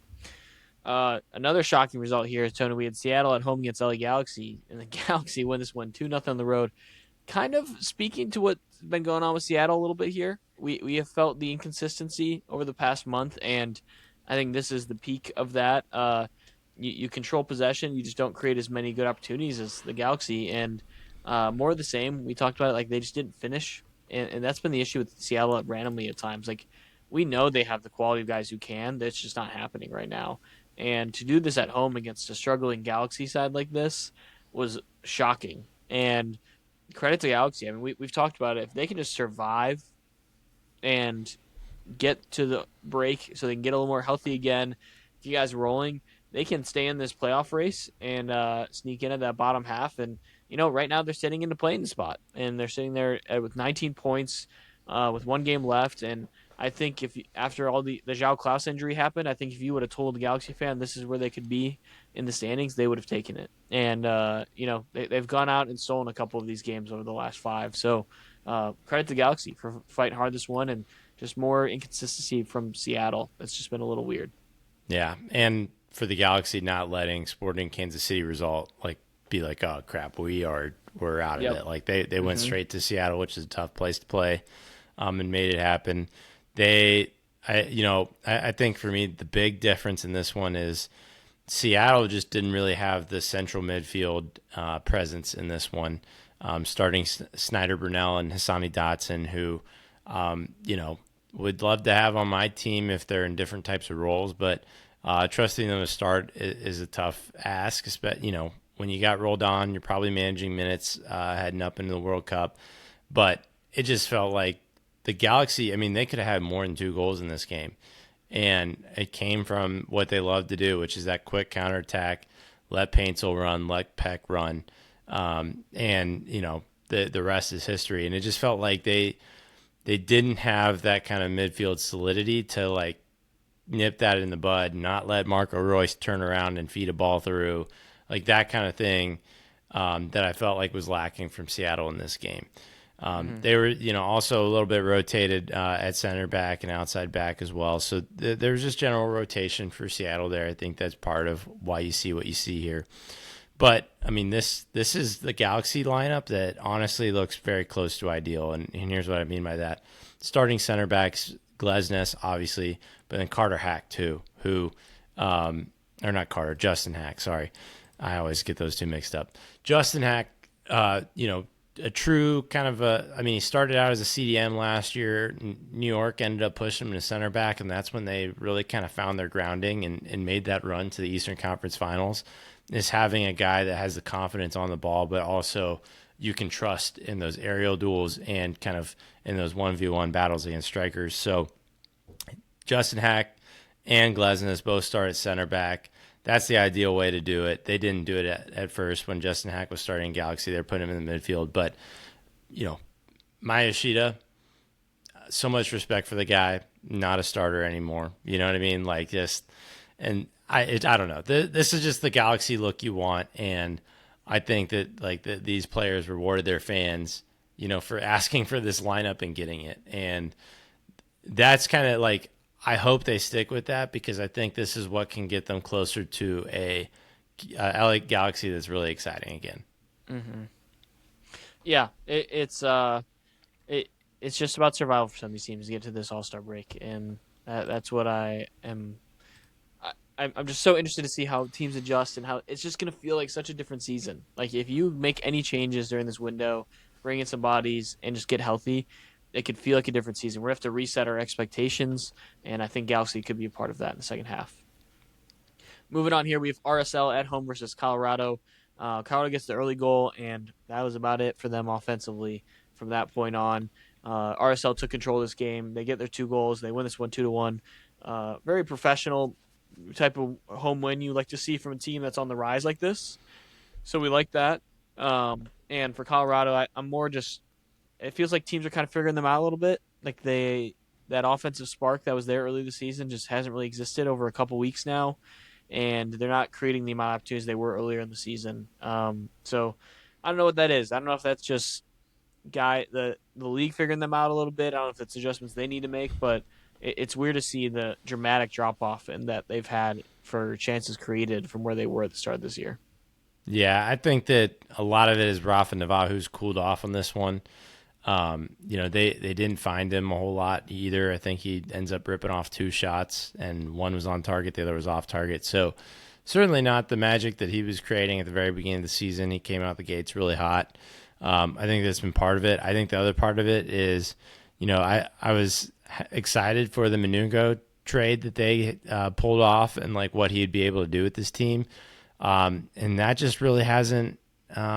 Another shocking result here is Tony. We had Seattle at home against LA Galaxy, and the Galaxy win this one 2-0 on the road. Kind of speaking to what's been going on with Seattle a little bit here. We have felt the inconsistency over the past month, and I think this is the peak of that. You control possession, you just don't create as many good opportunities as the Galaxy, and more of the same. We talked about it, like they just didn't finish, and that's been the issue with Seattle randomly at times. Like we know they have the quality of guys who can. That's just not happening right now. And to do this at home against a struggling Galaxy side like this was shocking. And credit to Galaxy. I mean, we've talked about it. If they can just survive and get to the break so they can get a little more healthy again, if you guys are rolling, they can stay in this playoff race and sneak into that bottom half. And, right now they're sitting in the playing spot. And they're sitting there with 19 points with one game left. And I think if after all the João Klaus injury happened, I think if you would have told the Galaxy fan this is where they could be in the standings, they would have taken it. And they've gone out and stolen a couple of these games over the last five. So credit to Galaxy for fighting hard this one, and just more inconsistency from Seattle. That's just been a little weird. yeah, and for the Galaxy not letting Sporting Kansas City result be like, oh crap, we're out of Yep. it. Like they went Mm-hmm. straight to Seattle, which is a tough place to play, and made it happen. They, I think for me the big difference in this one is Seattle just didn't really have the central midfield presence in this one. Starting Snyder Brunell and Hassani Dotson, who, would love to have on my team if they're in different types of roles, but trusting them to start is a tough ask. When you got rolled on, you're probably managing minutes heading up into the World Cup, but it just felt like the Galaxy. I mean, they could have had more than 2 goals in this game, and it came from what they love to do, which is that quick counterattack, let Paintsel run, let Peck run, and the rest is history. And it just felt like they didn't have that kind of midfield solidity to like nip that in the bud, not let Marco Royce turn around and feed a ball through, like that kind of thing that I felt like was lacking from Seattle in this game. Mm-hmm. They were, also a little bit rotated at center back and outside back as well. So there was just general rotation for Seattle there. I think that's part of why you see what you see here. But I mean, this is the Galaxy lineup that honestly looks very close to ideal. And here's what I mean by that: starting center backs, Glesnes obviously, but then Carter Hack too, who, or not Carter, Justin Hack. Sorry, I always get those two mixed up. Justin Hack, a true kind of I mean, he started out as a CDM last year. New York ended up pushing him to center back, and that's when they really kind of found their grounding and made that run to the Eastern Conference Finals. Is having a guy that has the confidence on the ball, but also you can trust in those aerial duels and kind of in those 1v1 battles against strikers. So Justin Hack and Glesnes both start at center back. That's the ideal way to do it. They didn't do it at first when Justin Hack was starting Galaxy. They're putting him in the midfield. But, Mayashita, so much respect for the guy, not a starter anymore. You know what I mean? Like just, and I don't know. This is just the Galaxy look you want. And I think that like these players rewarded their fans, for asking for this lineup and getting it. And that's kind of like, I hope they stick with that because I think this is what can get them closer to a LA Galaxy that's really exciting again. Mm-hmm. Yeah, it's it. it's just about survival for some of these teams to get to this All Star break, and that's what I am. I'm just so interested to see how teams adjust and how it's just going to feel like such a different season. Like if you make any changes during this window, bring in some bodies, and just get healthy, it could feel like a different season. We're gonna have to reset our expectations, and I think Galaxy could be a part of that in the second half. Moving on here, we have RSL at home versus Colorado. Colorado gets the early goal, and that was about it for them offensively from that point on. RSL took control of this game. They get their 2 goals. They win this one 2-1. Very professional type of home win you like to see from a team that's on the rise like this. So we like that. And for Colorado, I'm more just. It feels like teams are kind of figuring them out a little bit. Like that offensive spark that was there early this season just hasn't really existed over a couple weeks now, and they're not creating the amount of opportunities they were earlier in the season. So I don't know what that is. I don't know if that's just the league figuring them out a little bit. I don't know if it's adjustments they need to make, but it's weird to see the dramatic drop off in that they've had for chances created from where they were at the start of this year. Yeah, I think that a lot of it is Rafa Navaju's cooled off on this one. They didn't find him a whole lot either. I think he ends up ripping off 2 shots, and one was on target, the other was off target. So certainly not the magic that he was creating at the very beginning of the season. He came out the gates really hot. I think that's been part of it. I think the other part of it is, I was excited for the Manungo trade that they pulled off and like what he'd be able to do with this team. And that just really hasn't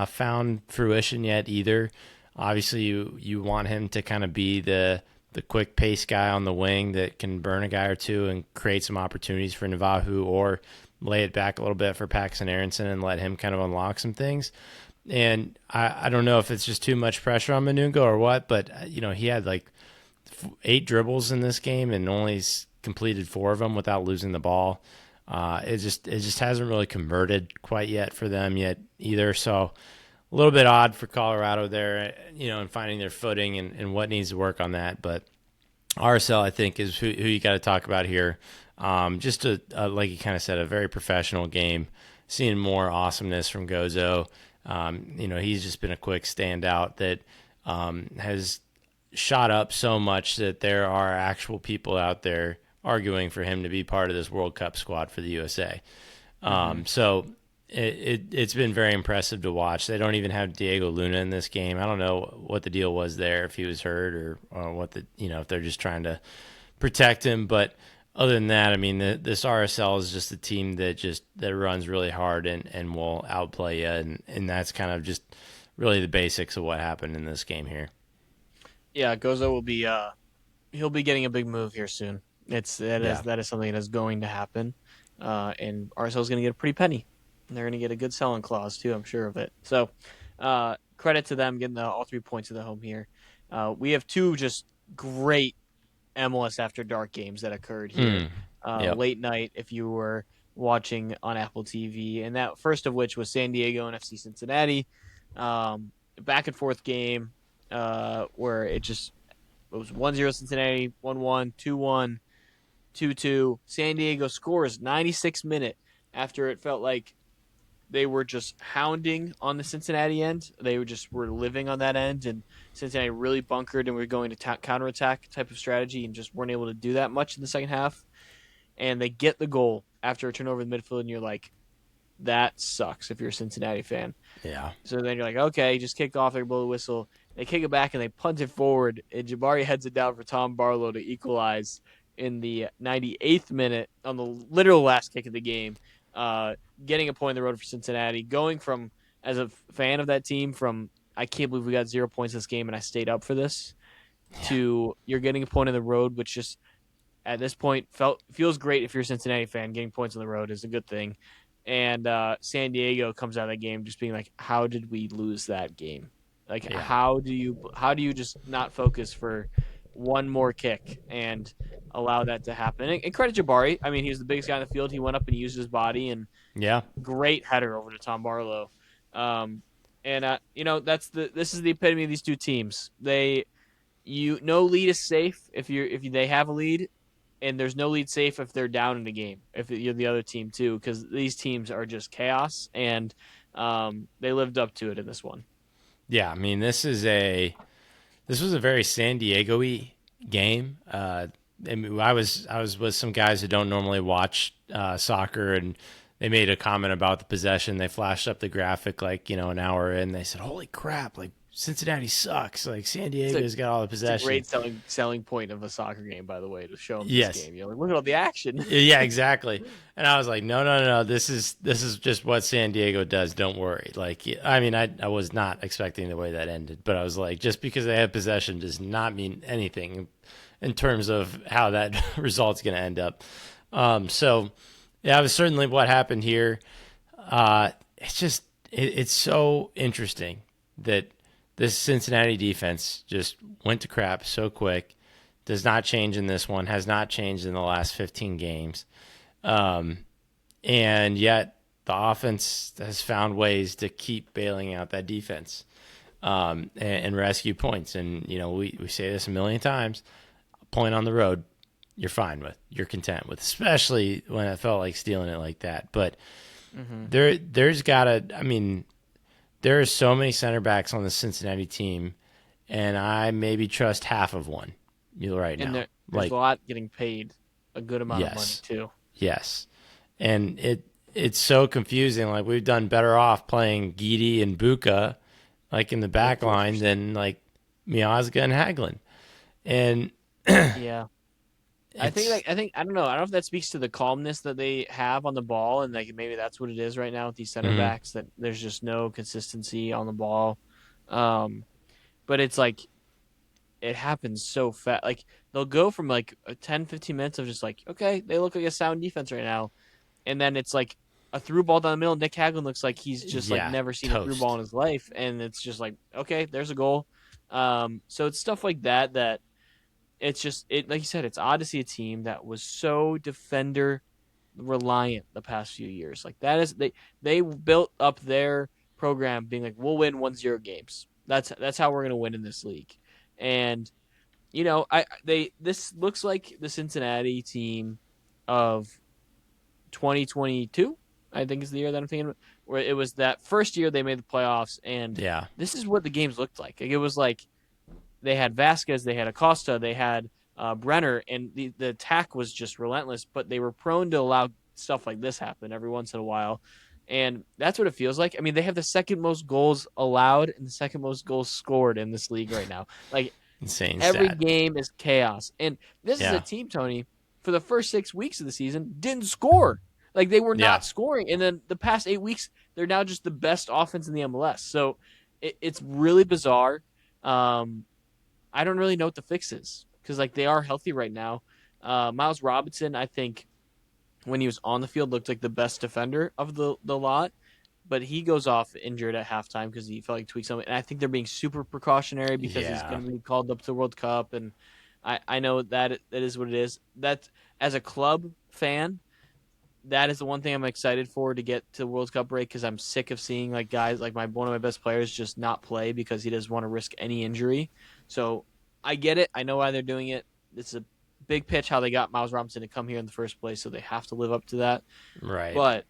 found fruition yet either. Obviously, you want him to kind of be the quick pace guy on the wing that can burn a guy or two and create some opportunities for Navajo, or lay it back a little bit for Paxton Aronson and let him kind of unlock some things. And I don't know if it's just too much pressure on Manungo or what, but he had like 8 dribbles in this game and only completed 4 of them without losing the ball. It just hasn't really converted quite yet for them yet either. So a little bit odd for Colorado there, in finding their footing and what needs to work on that. But RSL, I think, is who you got to talk about here. Just like you kind of said, a very professional game. Seeing more awesomeness from Gozo. He's just been a quick standout that has shot up so much that there are actual people out there arguing for him to be part of this World Cup squad for the USA. Mm-hmm. So it's been very impressive to watch. They don't even have Diego Luna in this game. I don't know what the deal was there, if he was hurt or what if they're just trying to protect him. But other than that, I mean, this RSL is just a team that runs really hard and will outplay you, and that's kind of just really the basics of what happened in this game here. Yeah, Gozo will be he'll be getting a big move here soon. Yeah, That is something that is going to happen, and RSL is going to get a pretty penny. And they're going to get a good selling clause too. I'm sure of it. So, credit to them getting all 3 points of the home here. We have 2 just great MLS After Dark games that occurred here mm, yep, late night. If you were watching on Apple TV, and that first of which was San Diego and FC Cincinnati, back and forth game where it was 1-0 Cincinnati, 1-1, 2-1, 2-2. San Diego scores 96th minute after it felt like they were just hounding on the Cincinnati end. They were living on that end, and Cincinnati really bunkered and were going to counterattack type of strategy and just weren't able to do that much in the second half. And they get the goal after a turnover in the midfield, and you're like, that sucks if you're a Cincinnati fan. yeah, So then you're like, okay, just kick off, they blow the whistle. They kick it back and they punt it forward, and Jabari heads it down for Tom Barlow to equalize in the 98th minute on the literal last kick of the game, getting a point in the road for Cincinnati. Going from, as a fan of that team, from I can't believe we got 0 points this game and I stayed up for this, yeah, to you're getting a point in the road, which just at this point feels great if you're a Cincinnati fan. Getting points on the road is a good thing. And San Diego comes out of that game just being like, how did we lose that game? Like, yeah, how do you just not focus for one more kick and allow that to happen? And credit Jabari. I mean, he was the biggest guy in the field. He went up and used his body, and yeah, great header over to Tom Barlow. And this is the epitome of these 2 teams. No lead is safe if they have a lead, and there's no lead safe if they're down in the game, if you're the other team too, because these teams are just chaos, and they lived up to it in this one. yeah. I mean, this is a this was a very San Diego-y game. I mean, I was with some guys who don't normally watch soccer, and they made a comment about the possession. They flashed up the graphic like an hour in. They said, "Holy crap! Like Cincinnati sucks. Like San It's a Diego's got all the it's a possession." great selling point of a soccer game, by the way, to show them this Yes, game. You're like, look at all the action. yeah, exactly. And I was like, no, no, no, no. This is just what San Diego does. Don't worry. Like, I mean, I was not expecting the way that ended, but I was like, just because they have possession does not mean anything in terms of how that result's going to end up. So yeah, it was certainly what happened here. It's just it's so interesting that this Cincinnati defense just went to crap so quick. Does not change in this one. Has not changed in the last 15 games. Um, and yet the offense has found ways to keep bailing out that defense and rescue points. And we say this a million times: a point on the road, you're fine with, you're content with, especially when it felt like stealing it like that. But Hmm. there's gotta, I mean, there are so many center backs on the Cincinnati team, and I maybe trust half of one right And now. there's Like, a lot getting paid a good amount of money yes, too. yes, and it's so confusing. Like, we've done better off playing Geedy and Buka like in the back line than like Miazga and Haglin, and Yeah. it's I don't know. I don't know if that speaks to the calmness that they have on the ball, and like maybe that's what it is right now with these center mhm, backs, that there's just no consistency on the ball. Um, but it's like it happens so fast. Like they'll go from like 10, 15 minutes of just like, okay, they look like a sound defense right now, and then it's like a through ball down the middle. Nick Haglund looks like he's just like yeah, never seen a through ball in toast. his life, and it's just like, okay, there's a goal. So it's stuff like that it's just it like you said, it's odd to see a team that was so defender reliant the past few years. Like that is they built up their program being like, we'll win 1-0 games. That's how we're gonna win in this league. And I they this looks like the Cincinnati team of 2022. I think is the year that I'm thinking of, where it was that first year they made the playoffs, and Yeah, this is what the games looked like. Like it was like they had Vasquez, they had Acosta, they had Brenner, and the attack was just relentless. But they were prone to allow stuff like this happen every once in a while, and that's what it feels like. I mean, they have the second most goals allowed and the second most goals scored in this league right now. Like insane every stat. game is chaos, and this is a Yeah, team, Tony, for the first 6 weeks of the season didn't score. Like they were yeah, not scoring, and then the past 8 weeks they're now just the best offense in the MLS. So it's really bizarre. Um, I don't really know what the fix is because like they are healthy right now. Miles Robinson, I think, when he was on the field, looked like the best defender of the lot, but he goes off injured at halftime because he felt like tweaked something. And I think they're being super precautionary because he's yeah, going to be called up to the World Cup, and I know that is what it is. That as a club fan, that is the one thing I'm excited for to get to World Cup break because I'm sick of seeing like guys like my one of my best players just not play because he doesn't want to risk any injury. So I get it. I know why they're doing it. It's a big pitch how they got Miles Robinson to come here in the first place, so they have to live up to that. right. But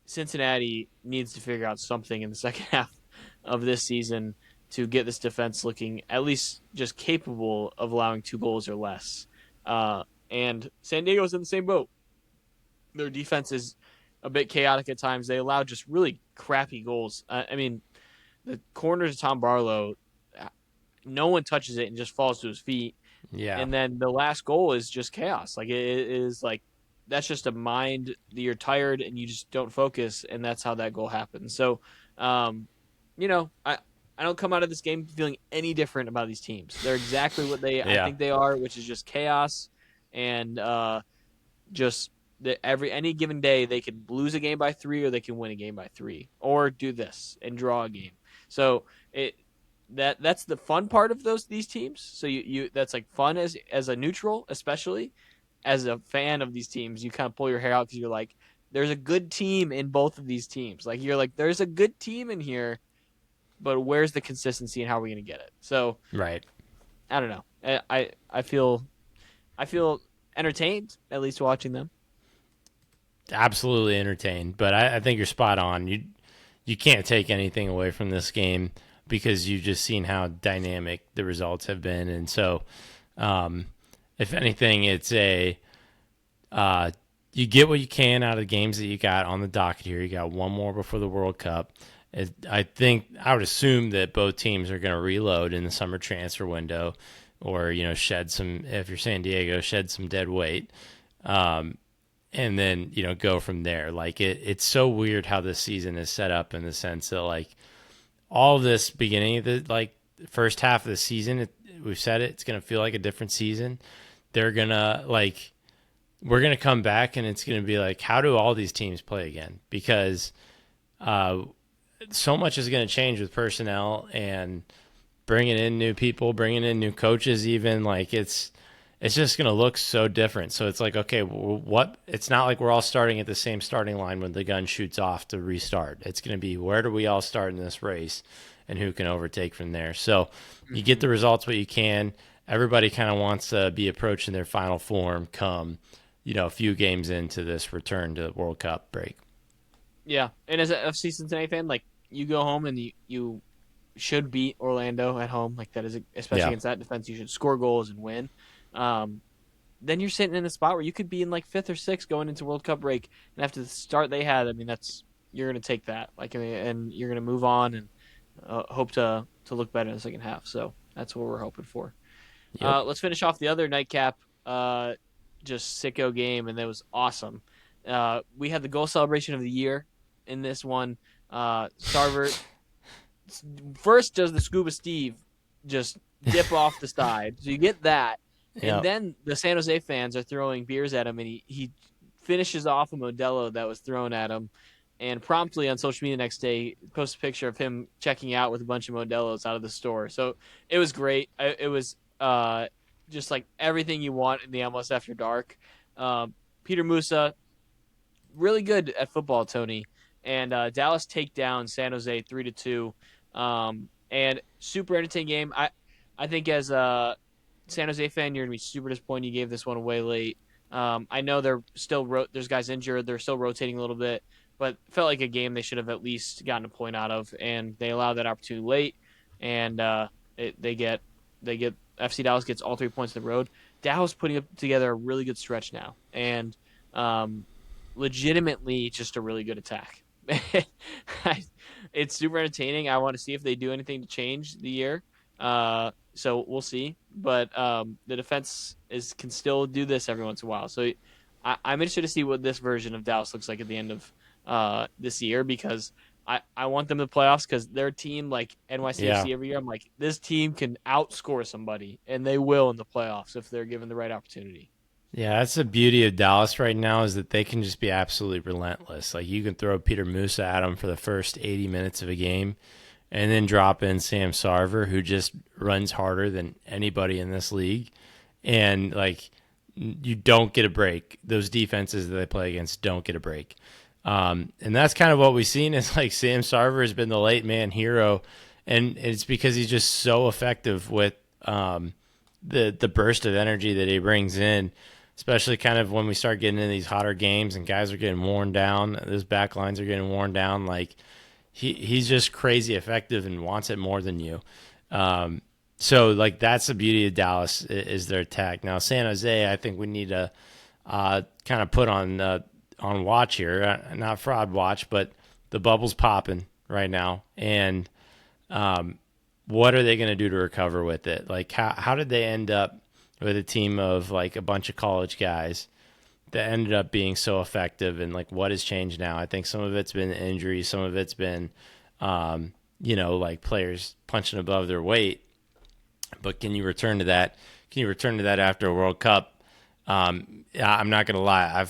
Cincinnati needs to figure out something in the second half of this season to get this defense looking at least just capable of allowing 2 goals or less. And San Diego's in the same boat. Their defense is a bit chaotic at times. They allow just really crappy goals. I mean, the corner to Tom Barlow, no one touches it and just falls to his feet. Yeah, And then the last goal is just chaos. Like it is like that's just a mind that you're tired and you just don't focus, and that's how that goal happens. So, um, I don't come out of this game feeling any different about these teams. They're exactly what I yeah, think they are, which is just chaos and just that every any given day they could lose a game by 3 or they can win a game by 3 or do this and draw a game. So it that's the fun part of these teams. So you that's like fun as a neutral, especially as a fan of these teams. You kind of pull your hair out because you're like, there's a good team in both of these teams. Like you're like, there's a good team in here, but where's the consistency and how are we going to get it? So right. I don't know. I feel entertained at least watching them. Absolutely entertained. But I think you're spot on. You can't take anything away from this game. because you've just seen how dynamic the results have been. And so, um, if anything, it's a uh, you get what you can out of the games that you got on the docket here. You got one more before the World Cup. I think I would assume that both teams are going to reload in the summer transfer window, or shed some. If you're San Diego, shed some dead weight, and then go from there. Like it's so weird how this season is set up in the sense that like all this beginning of the first half of the season, we've said it's going to feel like a different season. They're gonna like we're going to come back and it's going to be like, how do all these teams play again? Because uh, so much is going to change with personnel and bringing in new people, bringing in new coaches, even like it's just going to look so different. So it's like, okay, what? It's not like we're all starting at the same starting line when the gun shoots off to restart. It's going to be where do we all start in this race and who can overtake from there. So you get the results what you can. Everybody kind of wants to be approaching their final form come a few games into this return to the World Cup break. Yeah, and as a FC Cincinnati fan, like you go home and you should beat Orlando at home. Like that is especially Yeah. against that defense, you should score goals and win. Um, then you're sitting in a spot where you could be in like fifth or sixth going into World Cup break, and after the start they had, I mean that's you're gonna take that like and you're gonna move on and hope to look better in the second half. So that's what we're hoping for. Yep. Let's finish off the other nightcap. Just sicko game, and that was awesome. We had the goal celebration of the year in this one. Sarver first does the scuba Steve, just dip off the side, so you get that, and Yep. then the San Jose fans are throwing beers at him, and he finishes off a Modelo that was thrown at him, and promptly on social media the next day posts a picture of him checking out with a bunch of Modelos out of the store. So it was great. It was just like everything you want in the MLS after dark. Peter Musa, really good at football, Tony, and Dallas take down San Jose 3-2, and super entertaining game. I think as a San Jose fan, you're gonna be super disappointed you gave this one away late. I know they're still there's guys injured, they're still rotating a little bit, but felt like a game they should have at least gotten a point out of, and they allowed that opportunity late, and they get FC Dallas gets all 3 points on the road. Dallas putting up together a really good stretch now, and um, legitimately just a really good attack. It's super entertaining. I want to see if they do anything to change the year. So we'll see. But the defense can still do this every once in a while. So I'm interested to see what this version of Dallas looks like at the end of this year, because I want them to playoffs, because their team, like Yeah. NYCFC every year, I'm like, this team can outscore somebody, and they will in the playoffs if they're given the right opportunity. Yeah, that's the beauty of Dallas right now is that they can just be absolutely relentless. Like you can throw Peter Musa at them for the first 80 minutes of a game and then drop in Sam Sarver who just runs harder than anybody in this league and like you don't get a break. Those defenses that they play against don't get a break. And that's kind of what we've seen is like Sam Sarver has been the late man hero and it's because he's just so effective with the burst of energy that he brings in, especially kind of when we start getting in these hotter games and guys are getting worn down. Those back lines are getting worn down. Like he's just crazy effective and wants it more than you. So like that's the beauty of Dallas is their attack. Now San Jose, I think we need to kind of put on watch here, not fraud watch, but the bubble's popping right now, and what are they going to do to recover with it? Like how did they end up with a team of like a bunch of college guys that ended up being so effective, and like what has changed now? I think some of it's been injuries, some of it's been like players punching above their weight. But can you return to that? Can you return to that after a World Cup? I'm not gonna lie.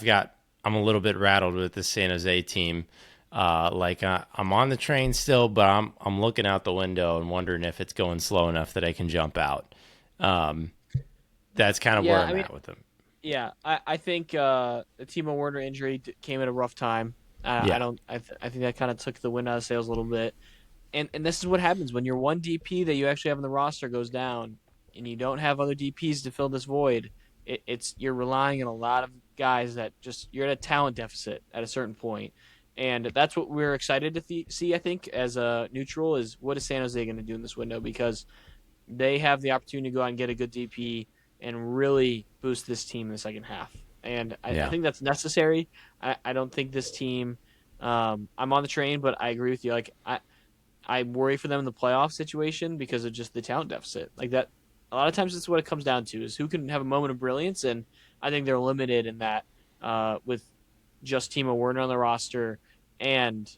I'm a little bit rattled with the San Jose team. I'm on the train still, but I'm looking out the window and wondering if it's going slow enough that I can jump out. Um, that's kind of where Yeah, I'm I mean, at with them. yeah, I think the Timo Werner injury came at a rough time. I Yeah, don't. I think that kind of took the wind out of sails a little bit. And this is what happens when your one DP that you actually have in the roster goes down, and you don't have other DPs to fill this void. It's you're relying on a lot of guys that just you're at a talent deficit at a certain point, And that's what we're excited to see. I think as a neutral is what is San Jose going to do in this window, because they have the opportunity to go out and get a good DP and really boost this team in the second half. And I Yeah. think that's necessary. I don't think this team. I'm on the train, but I agree with you. Like I worry for them in the playoff situation because of just the talent deficit. Like that, a lot of times that's what it comes down to is who can have a moment of brilliance, and I think they're limited in that with just Timo Werner on the roster, and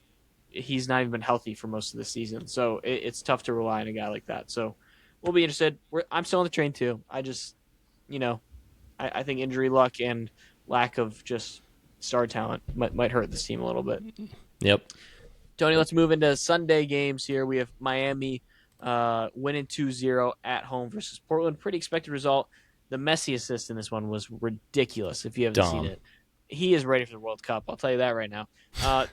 he's not even been healthy for most of the season, so it's tough to rely on a guy like that. So we'll be interested. I'm still on the train too. I just, you know, I think injury luck and lack of just star talent might hurt this team a little bit. Yep. Tony, let's move into Sunday games here. We have Miami winning 2-0 at home versus Portland. Pretty expected result. The Messi assist in this one was ridiculous if you haven't seen Dumb. it. He is ready for the World Cup. I'll tell you that right now.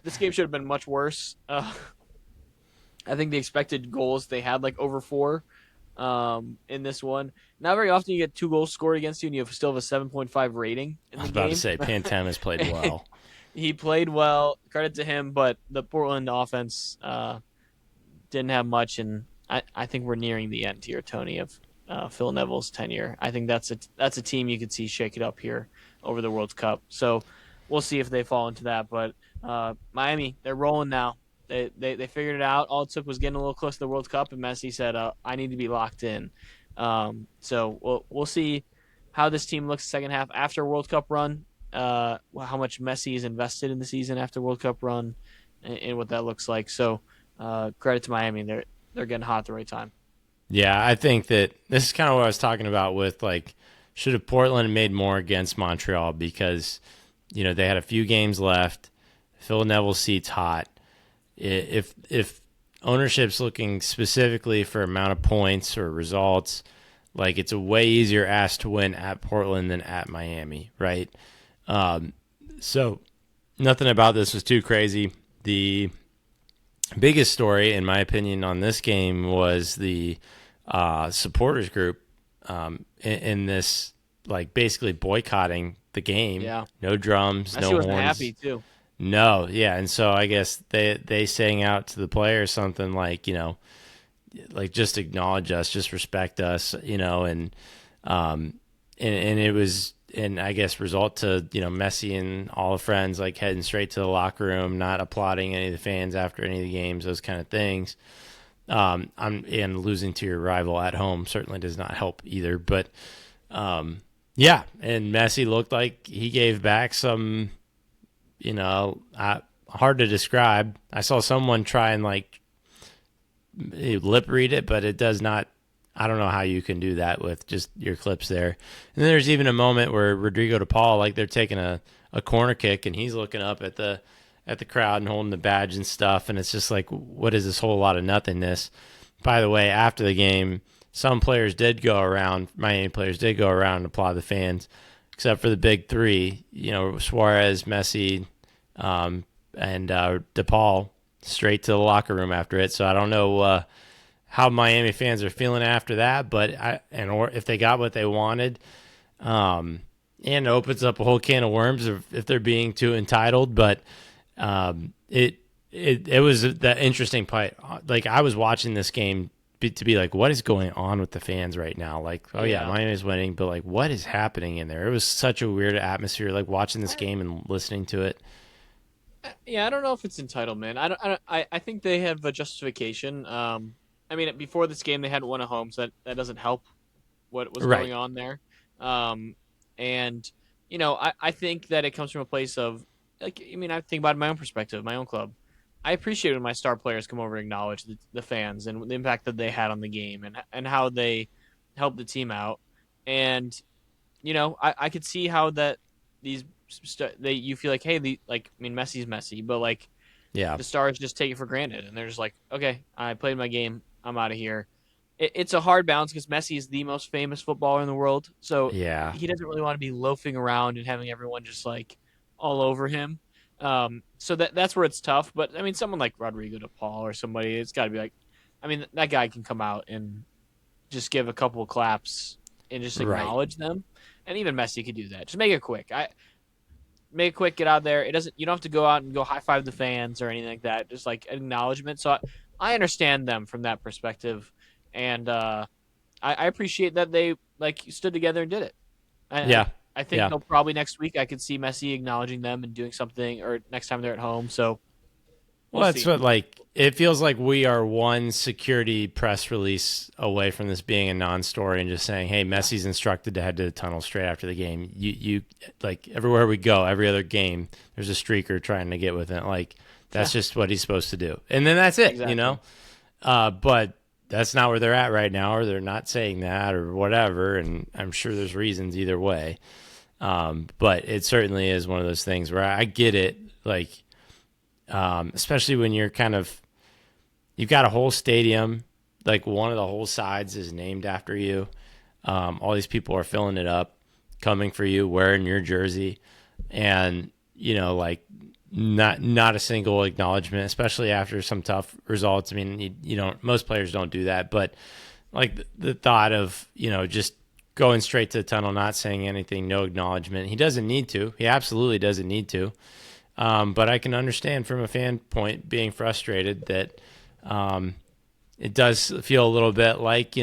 This game should have been much worse. I think the expected goals they had like over four in this one. Not very often you get 2 goals scored against you and you still have a 7.5 rating in I the was about to game. say Pantam has played well. He played well. Credit to him, but the Portland offense didn't have much, and I think we're nearing the end here, Tony, of Phil Neville's tenure. I think that's a team you could see shake it up here over the World Cup. So we'll see if they fall into that. But Miami, they're rolling now. They figured it out. All it took was getting a little close to the World Cup, and Messi said, "I need to be locked in." So we'll see how this team looks second half after a World Cup run. How much Messi is invested in the season after World Cup run, and what that looks like. So credit to Miami. They're getting hot at the right time. Yeah, I think that this is kind of what I was talking about with like, should have Portland made more against Montreal because, they had a few games left. Phil Neville's seat's hot. If ownership's looking specifically for amount of points or results, like it's a way easier ask to win at Portland than at Miami, right? So nothing about this was too crazy. The biggest story, in my opinion, on this game was the supporters group in this, like basically boycotting the game. Yeah, No drums, Messi no wasn't happy horns. too. No, yeah, and so I guess they sang out to the players something like, like just acknowledge us, just respect us, and it was, and I guess result to Messi and all the friends like heading straight to the locker room, not applauding any of the fans after any of the games, those kind of things. And losing to your rival at home certainly does not help either. But yeah, and Messi looked like he gave back some, hard to describe. I saw someone try and like lip read it, but it does not. I don't know how you can do that with just your clips there. And then there's even a moment where Rodrigo de Paul, like they're taking a corner kick, and he's looking up at the crowd and holding the badge and stuff, and it's just like, what is this whole lot of nothingness? By the way, after the game, some players did go around, Miami players did go around and applaud the fans, except for the big three, Suarez, Messi, and DePaul, straight to the locker room after it. So I don't know how Miami fans are feeling after that, but or if they got what they wanted, and it opens up a whole can of worms if they're being too entitled. But it was the interesting part. Like I was watching this game to be like, what is going on with the fans right now? Like, oh yeah, Yeah, Miami's winning, but like, what is happening in there? It was such a weird atmosphere. Like watching this game and listening to it. yeah. I don't know if it's entitlement. I think they have a justification. I mean, before this game, they hadn't won at home, so that doesn't help what was Right. going on there. Um, and I think that it comes from a place of like, I mean, I think about it in my own perspective, my own club. I appreciate when my star players come over and acknowledge the fans and the impact that they had on the game and how they helped the team out. And I could see how that these they you feel like, hey, like I mean, Messi's Messi, but like Yeah. the stars just take it for granted, and they're just like, okay, I played my game, I'm out of here. It's a hard balance because Messi is the most famous footballer in the world, so Yeah. he doesn't really want to be loafing around and having everyone just like all over him. So that's where it's tough. But I mean, someone like Rodrigo de Paul or somebody, it's got to be like, I mean, that guy can come out and just give a couple of claps and just Right. acknowledge them, and even Messi could do that. Just make it quick. make it quick, get out there. It doesn't. You don't have to go out and go high five the fans or anything like that. Just like acknowledgement. So I understand them from that perspective, and I appreciate that they like stood together and did it. I, I Yeah, I think yeah. they'll probably next week. I could see Messi acknowledging them and doing something, or next time they're at home. So we'll Well, that's see. what like it feels like we are one security press release away from this being a non-story and just saying, "Hey, Yeah, Messi's instructed to head to the tunnel straight after the game." You like everywhere we go, every other game, there's a streaker trying to get with it. Like that's yeah, just what he's supposed to do, and then that's it, you exactly. know. But that's not where they're at right now, or they're not saying that, or whatever. And I'm sure there's reasons either way. But it certainly is one of those things where I get it, like especially when you're kind of you've got a whole stadium, like one of the whole sides is named after you. All these people are filling it up, coming for you, wearing your jersey, and like not a single acknowledgement, especially after some tough results. I mean, you don't most players don't do that, but like the thought of just going straight to the tunnel, not saying anything, no acknowledgement. He doesn't need to. He absolutely doesn't need to. But I can understand from a fan point being frustrated that it does feel a little bit like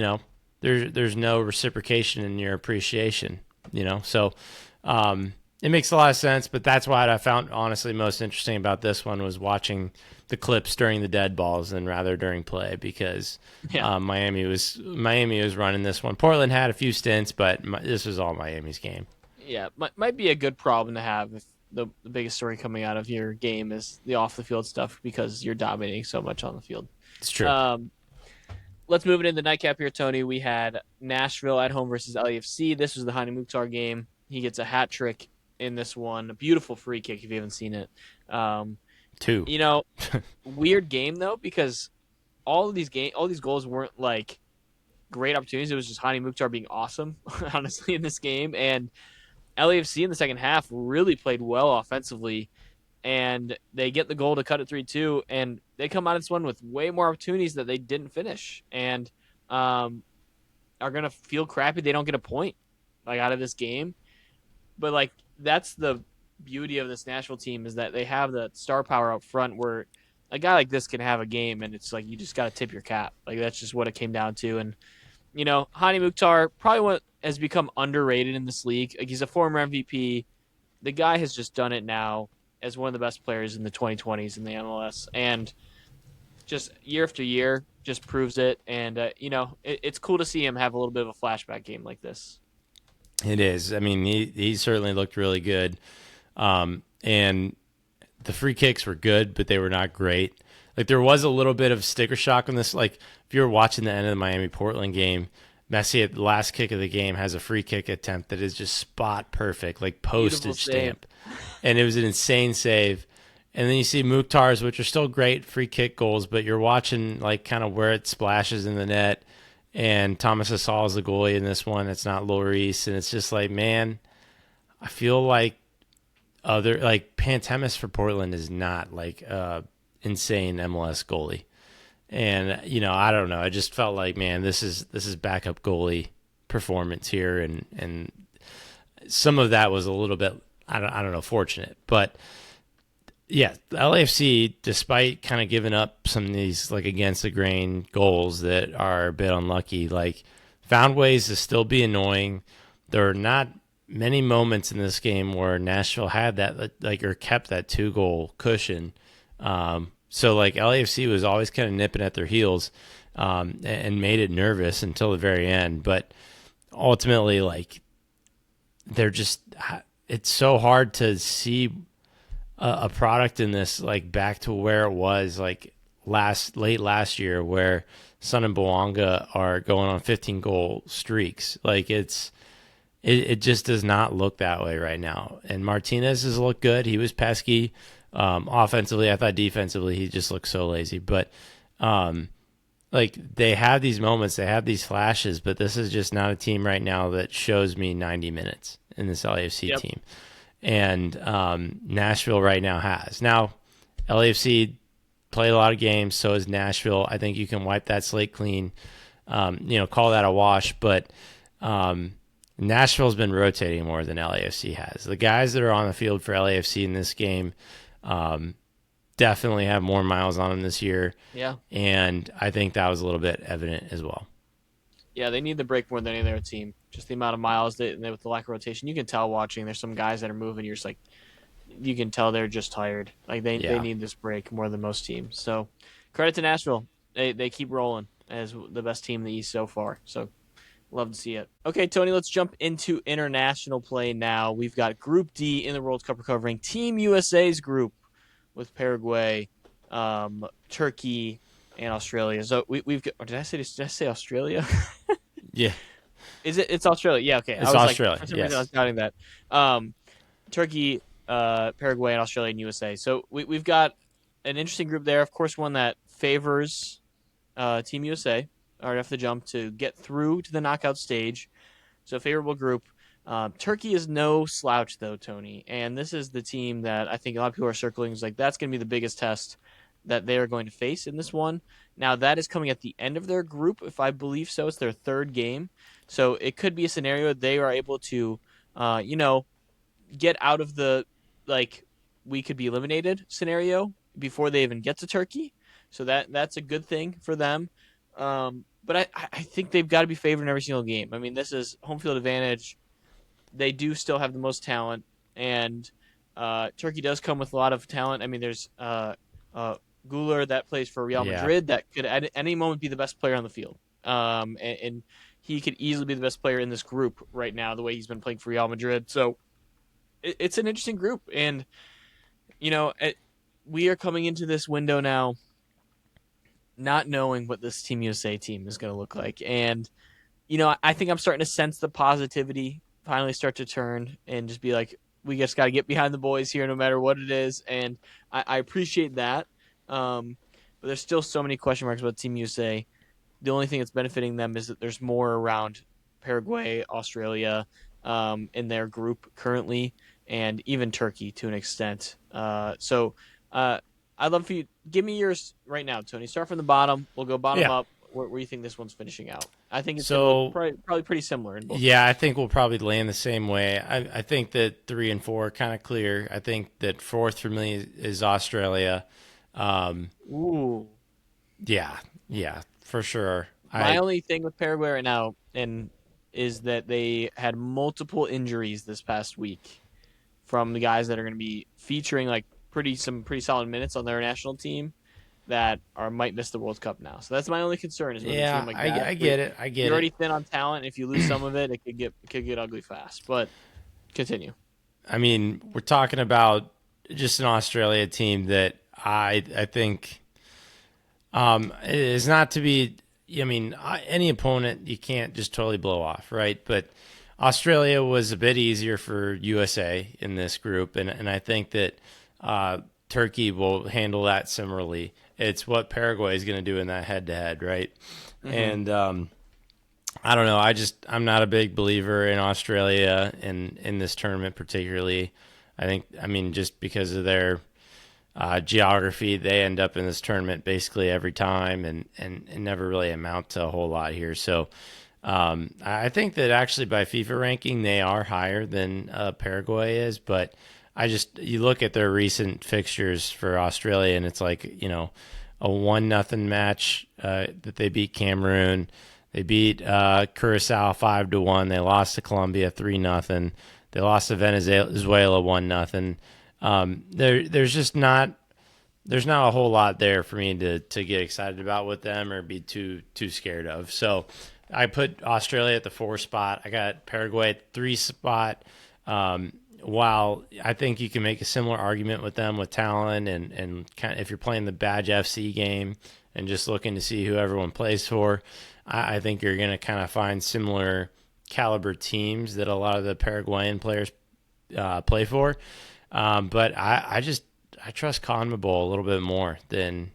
there's no reciprocation in your appreciation. So it makes a lot of sense. But that's what I found honestly most interesting about this one was watching the clips during the dead balls than rather during play because Yeah, Miami was running this one. Portland had a few stints, but this was all Miami's game. yeah. Might be a good problem to have if the biggest story coming out of your game is the off the field stuff because you're dominating so much on the field. It's true. Um, let's move it into nightcap here, Tony. We had Nashville at home versus LAFC. This was the Hani Mukhtar game. He gets a hat trick in this one. A beautiful free kick if you haven't seen it. Um, Two. you know, weird game though because all these goals weren't like great opportunities. It was just Hani Mukhtar being awesome, honestly, in this game. And LAFC in the second half really played well offensively, and they get the goal to cut it 3-2, and they come out of this one with way more opportunities that they didn't finish, and are gonna feel crappy they don't get a point like out of this game. But like that's the beauty of this Nashville team is that they have the star power up front where a guy like this can have a game, and it's like you just got to tip your cap. Like that's just what it came down to, and Hani Mukhtar probably has become underrated in this league. Like he's a former MVP. The guy has just done it now as one of the best players in the 2020s in the MLS, and just year after year, just proves it. And it's cool to see him have a little bit of a flashback game like this. It is. I mean, he certainly looked really good. And the free kicks were good, but they were not great. Like there was a little bit of sticker shock on this. Like if you were watching the end of the Miami Portland game, Messi at the last kick of the game has a free kick attempt that is just spot perfect, like Beautiful postage save. stamp, and it was an insane save. And then you see Mukhtar's, which are still great free kick goals, but you're watching like kind of where it splashes in the net. And Thomas Asal is the goalie in this one. It's not Lloris, and it's just like, man, I feel like other like Pantemis for Portland is not like insane MLS goalie. And I don't know. I just felt like, man, this is backup goalie performance here, and some of that was a little bit I don't know fortunate, but yeah, the LAFC, despite kind of giving up some of these like against the grain goals that are a bit unlucky, like found ways to still be annoying. There are not many moments in this game where Nashville had that like or kept that 2-goal cushion. So like LAFC was always kind of nipping at their heels and made it nervous until the very end. But ultimately, like they're just it's so hard to see a product in this like back to where it was like late last year where Sun and Boanga are going on 15-goal streaks. Like it just does not look that way right now. And Martinez has looked good. He was pesky offensively. I thought defensively he just looked so lazy. But like they have these moments, they have these flashes, but this is just not a team right now that shows me 90 minutes in this LAFC Yep. team. And Nashville right now has. Now, LAFC played a lot of games, so is Nashville. I think you can wipe that slate clean, call that a wash. But Nashville's been rotating more than LAFC has. The guys that are on the field for LAFC in this game um, definitely have more miles on them this year, Yeah. and I think that was a little bit evident as well. Yeah, they need the break more than any other team. Just the amount of miles with the lack of rotation, you can tell watching. There's some guys that are moving. You're just like, you can tell they're just tired. Like they Yeah. need this break more than most teams. So credit to Nashville. They keep rolling as the best team in the East so far. So love to see it. Okay, Tony, let's jump into international play now. We've got Group D in the World Cup recovering. Team USA's group with Paraguay, Turkey, and Australia. So we've got. Did I say Australia? Yeah. Is it? It's Australia. Yeah. Okay. I It's was like, Australia. for some reason, I was Yes. doubting that. Turkey, Paraguay, and Australia and USA. So we've got an interesting group there. Of course, one that favors Team USA right off the jump to get through to the knockout stage. So favorable group. Turkey is no slouch though, Tony, and this is the team that I think a lot of people are circling. Is like that's going to be the biggest test that they are going to face in this one. Now that is coming at the end of their group, if I believe so. It's their third game, so it could be a scenario they are able to, you know, get out of the like we could be eliminated scenario before they even get to Turkey. So that's a good thing for them. But I think they've got to be favored in every single game. I mean, this is home field advantage. They do still have the most talent, and Turkey does come with a lot of talent. I mean, there's Guler that plays for Real Yeah. Madrid that could at any moment be the best player on the field. And he could easily be the best player in this group right now, the way he's been playing for Real Madrid. So it's an interesting group, and we are coming into this window now, not knowing what this Team USA team is going to look like, and I think I'm starting to sense the positivity finally start to turn and just be like, we just got to get behind the boys here, no matter what it is, and I appreciate that. But there's still so many question marks about Team USA. The only thing that's benefiting them is that there's more around Paraguay, Australia, in their group currently, and even Turkey to an extent. I'd love for you give me yours right now, Tony. Start from the bottom. We'll go bottom Yeah. up. Where you think this one's finishing out? I think it's going to look So probably pretty similar in both yeah, I groups. think we'll probably land the same way. I think that 3 and 4 are kind of clear. I think that fourth for me is Australia. Um, Ooh, yeah, yeah, for sure. my I only thing with Paraguay right now and is that they had multiple injuries this past week from the guys that are going to be featuring like some pretty solid minutes on their national team that are might miss the World Cup now. So that's my only concern is with a team yeah, like I, that. I get it. I get You're already it. thin on talent. If you lose some of it, it could get ugly fast. But continue. I mean, we're talking about just an Australia team that I think is not to be. I mean, any opponent you can't just totally blow off, right? But Australia was a bit easier for USA in this group, and I think that uh, Turkey will handle that similarly. It's what Paraguay is going to do in that head-to-head, right? Hmm. And I don't know. I'm not a big believer in Australia in this tournament particularly. I mean just because of their geography, they end up in this tournament basically every time and never really amount to a whole lot here. So I think that actually by FIFA ranking they are higher than Paraguay is, but you look at their recent fixtures for Australia and it's like a 1-0 match that they beat Cameroon. They beat Curacao 5-1. They lost to Colombia 3-0. They lost to Venezuela 1-0. There's not a whole lot there for me to get excited about with them or be too scared of. So I put Australia at the 4 spot. I got Paraguay at 3 spot. While I think you can make a similar argument with them with talent and kind of if you're playing the Badge FC game and just looking to see who everyone plays for, I think you're going to kind of find similar caliber teams that a lot of the Paraguayan players play for. But I trust CONMEBOL a little bit more than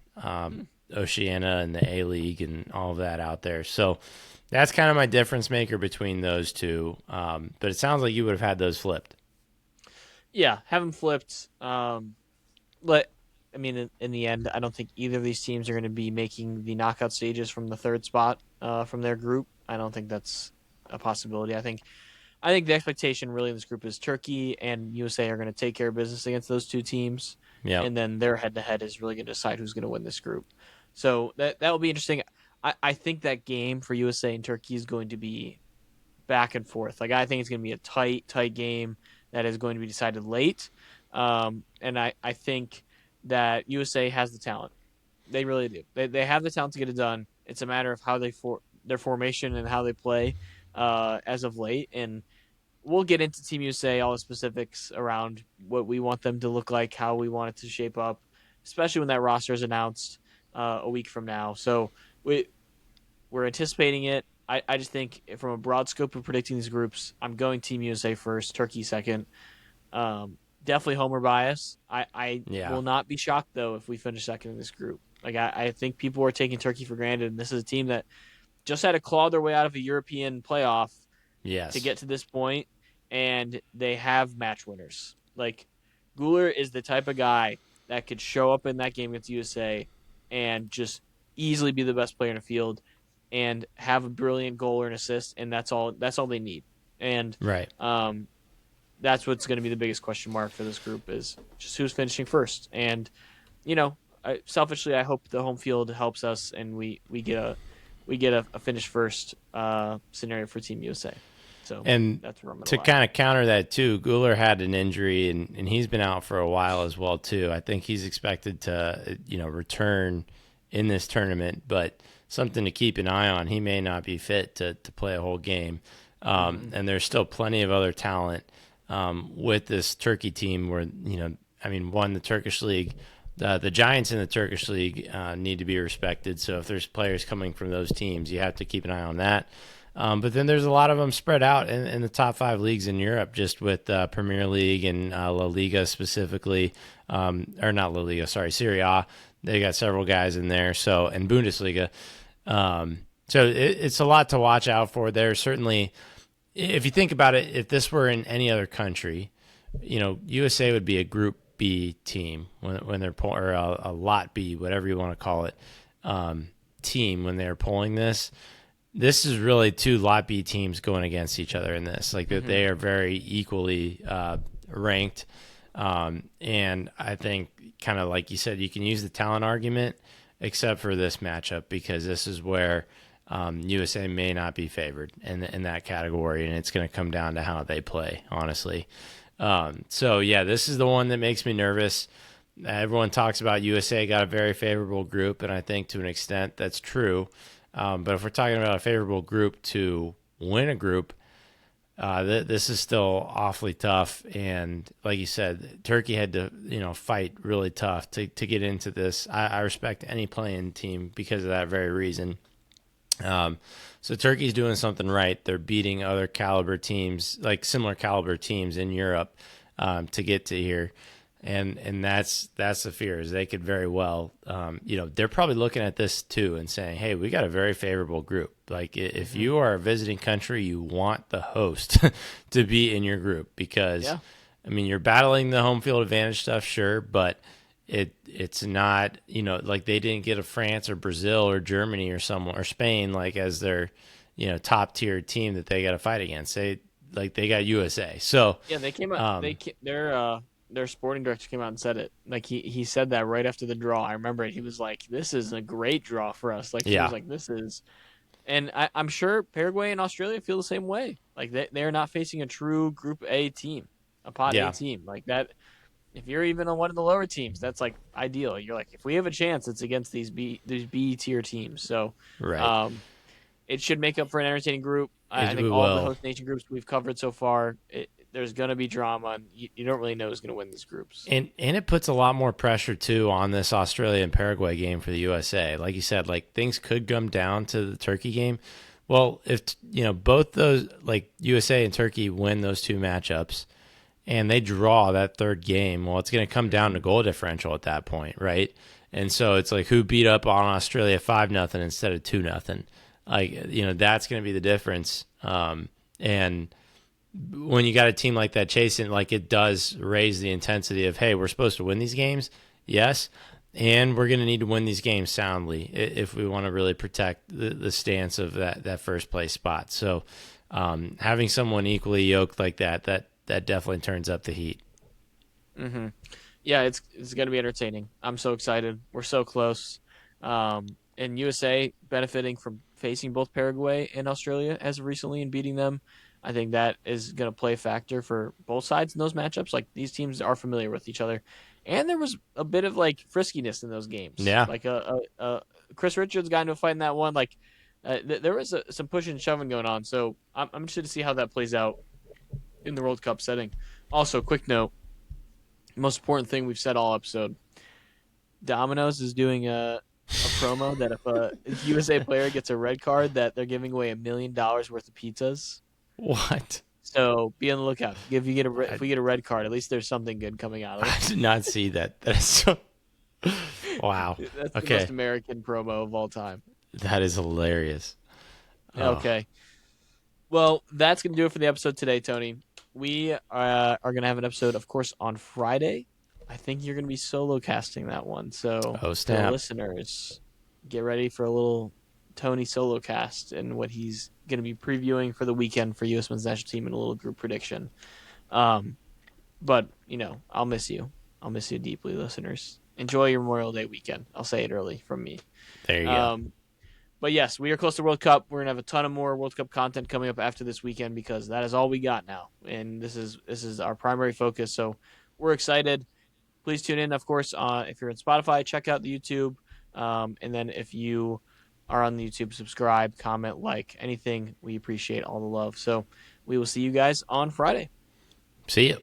Oceania and the A League and all of that out there. So that's kind of my difference maker between those two. But it sounds like you would have had those flipped. Yeah, have them flipped. But I mean, in the end, I don't think either of these teams are going to be making the knockout stages from the third spot from their group. I don't think that's a possibility. I think the expectation really in this group is Turkey and USA are going to take care of business against those two teams, Yep. and then their head to head is really going to decide who's going to win this group. So that will be interesting. I think that game for USA and Turkey is going to be back and forth. Like I think it's going to be a tight game that is going to be decided late. And I think that USA has the talent. They really do. They have the talent to get it done. It's a matter of how their formation and how they play as of late. And we'll get into Team USA, all the specifics around what we want them to look like, how we want it to shape up, especially when that roster is announced a week from now. So we're anticipating it. I just think from a broad scope of predicting these groups, I'm going Team USA first, Turkey second. Definitely homer bias. I Yeah. will not be shocked though if we finish second in this group. Like I think people are taking Turkey for granted, and this is a team that just had to claw their way out of a European playoff to Yes. get to this point, and they have match winners. Like Guler is the type of guy that could show up in that game against USA and just easily be the best player in the field and have a brilliant goal or an assist, and that's all. That's all they need. And Right. that's what's going to be the biggest question mark for this group is just who's finishing first. And selfishly, I hope the home field helps us and we get a finish first scenario for Team USA. So And that's where I'm going to to lie. kind of counter that too, Guler had an injury and he's been out for a while as well too. I think he's expected to return in this tournament, but something to keep an eye on. He may not be fit to play a whole game, and there's still plenty of other talent with this Turkey team. Where one, the Turkish league. The Giants in the Turkish league need to be respected. So if there's players coming from those teams, you have to keep an eye on that. But then there's a lot of them spread out in the top 5 leagues in Europe, just with Premier League and La Liga specifically, or not La Liga, sorry, Serie A. They got several guys in there, so and Bundesliga. It's a lot to watch out for. There's certainly, if you think about it, if this were in any other country, USA would be a Group B team when they're or a Lot B, whatever you want to call it, team when they're pulling this. This is really two Lot B teams going against each other in this. Like that, they are very equally ranked, and I think kind of like you said, you can use the talent argument, except for this matchup because this is where USA may not be favored in that category, and it's going to come down to how they play, honestly. This is the one that makes me nervous. Everyone talks about USA got a very favorable group, and I think to an extent that's true. But if we're talking about a favorable group to win a group, this is still awfully tough. And like you said, Turkey had to fight really tough to get into this. I respect any playing team because of that very reason. So Turkey's doing something right. They're beating other caliber teams, like similar caliber teams in Europe, to get to here. And that's the fear is they could very well, they're probably looking at this too and saying, hey, we got a very favorable group. Like if you are a visiting country, you want the host to be in your group because, you're battling the home field advantage stuff, sure, but it's not, like they didn't get a France or Brazil or Germany or someone or Spain like as their, top tier team that they got to fight against. They got USA. So Yeah, they came out. Their sporting director came out and said it. Like he said that right after the draw. I remember it. He was like, "This is a great draw for us." Like he yeah, was like, "This is," and I'm sure Paraguay and Australia feel the same way. Like they're not facing a true Group A team, a Pot A yeah, team like that. If you're even on one of the lower teams, that's like ideal. You're like, if we have a chance, it's against these B tier teams. So, right. um, it should make up for an entertaining group. I It think all of the will. host nation groups we've covered so far, there's going to be drama. And you don't really know who's going to win these groups. And it puts a lot more pressure too on this Australia and Paraguay game for the USA. Like you said, like things could come down to the Turkey game. Well, if both those like USA and Turkey win those two matchups and they draw that third game, well, it's going to come down to goal differential at that point, right? And so it's like who beat up on Australia 5-0 instead of 2-0. Like that's going to be the difference. And when you got a team like that chasing, like it does raise the intensity of, hey, we're supposed to win these games, yes, and we're going to need to win these games soundly if we want to really protect the stance of that first place spot. So Having someone equally yoked like that definitely turns up the heat. Hmm. Yeah, it's gonna be entertaining. I'm so excited. We're so close. And USA benefiting from facing both Paraguay and Australia as of recently and beating them. I think that is gonna play a factor for both sides in those matchups. Like these teams are familiar with each other, and there was a bit of like friskiness in those games. Yeah, Like Chris Richards got into a fight in that one. Like there was some pushing and shoving going on. So I'm interested to see how that plays out in the World Cup setting. Also, quick note: most important thing we've said all episode. Domino's is doing a promo that if a USA player gets a red card, that they're giving away $1 million worth of pizzas. what? So be on the lookout. If I, we get a red card, at least there's something good coming out of I did not see that. That is so. Wow. it. That's the most Okay, American promo of all time. that is hilarious. Oh, Okay. Well, that's gonna do it for the episode today, Tony. We are gonna have an episode, of course, on Friday. I think you're gonna be solo casting that one. So oh to the snap. listeners, get ready for a little Tony solo cast and what he's gonna be previewing for the weekend for U.S. Men's National Team and a little group prediction. Um, but I'll miss you. I'll miss you deeply, listeners. Enjoy your Memorial Day weekend. I'll say it early from me. There you go. Um, but yes, we are close to World Cup. We're gonna have a ton of more World Cup content coming up after this weekend because that is all we got now, and this is our primary focus. So we're excited. Please tune in, of course. If you're in Spotify, check out the YouTube, and then if you are on the YouTube, subscribe, comment, like anything. We appreciate all the love. So we will see you guys on Friday. See you.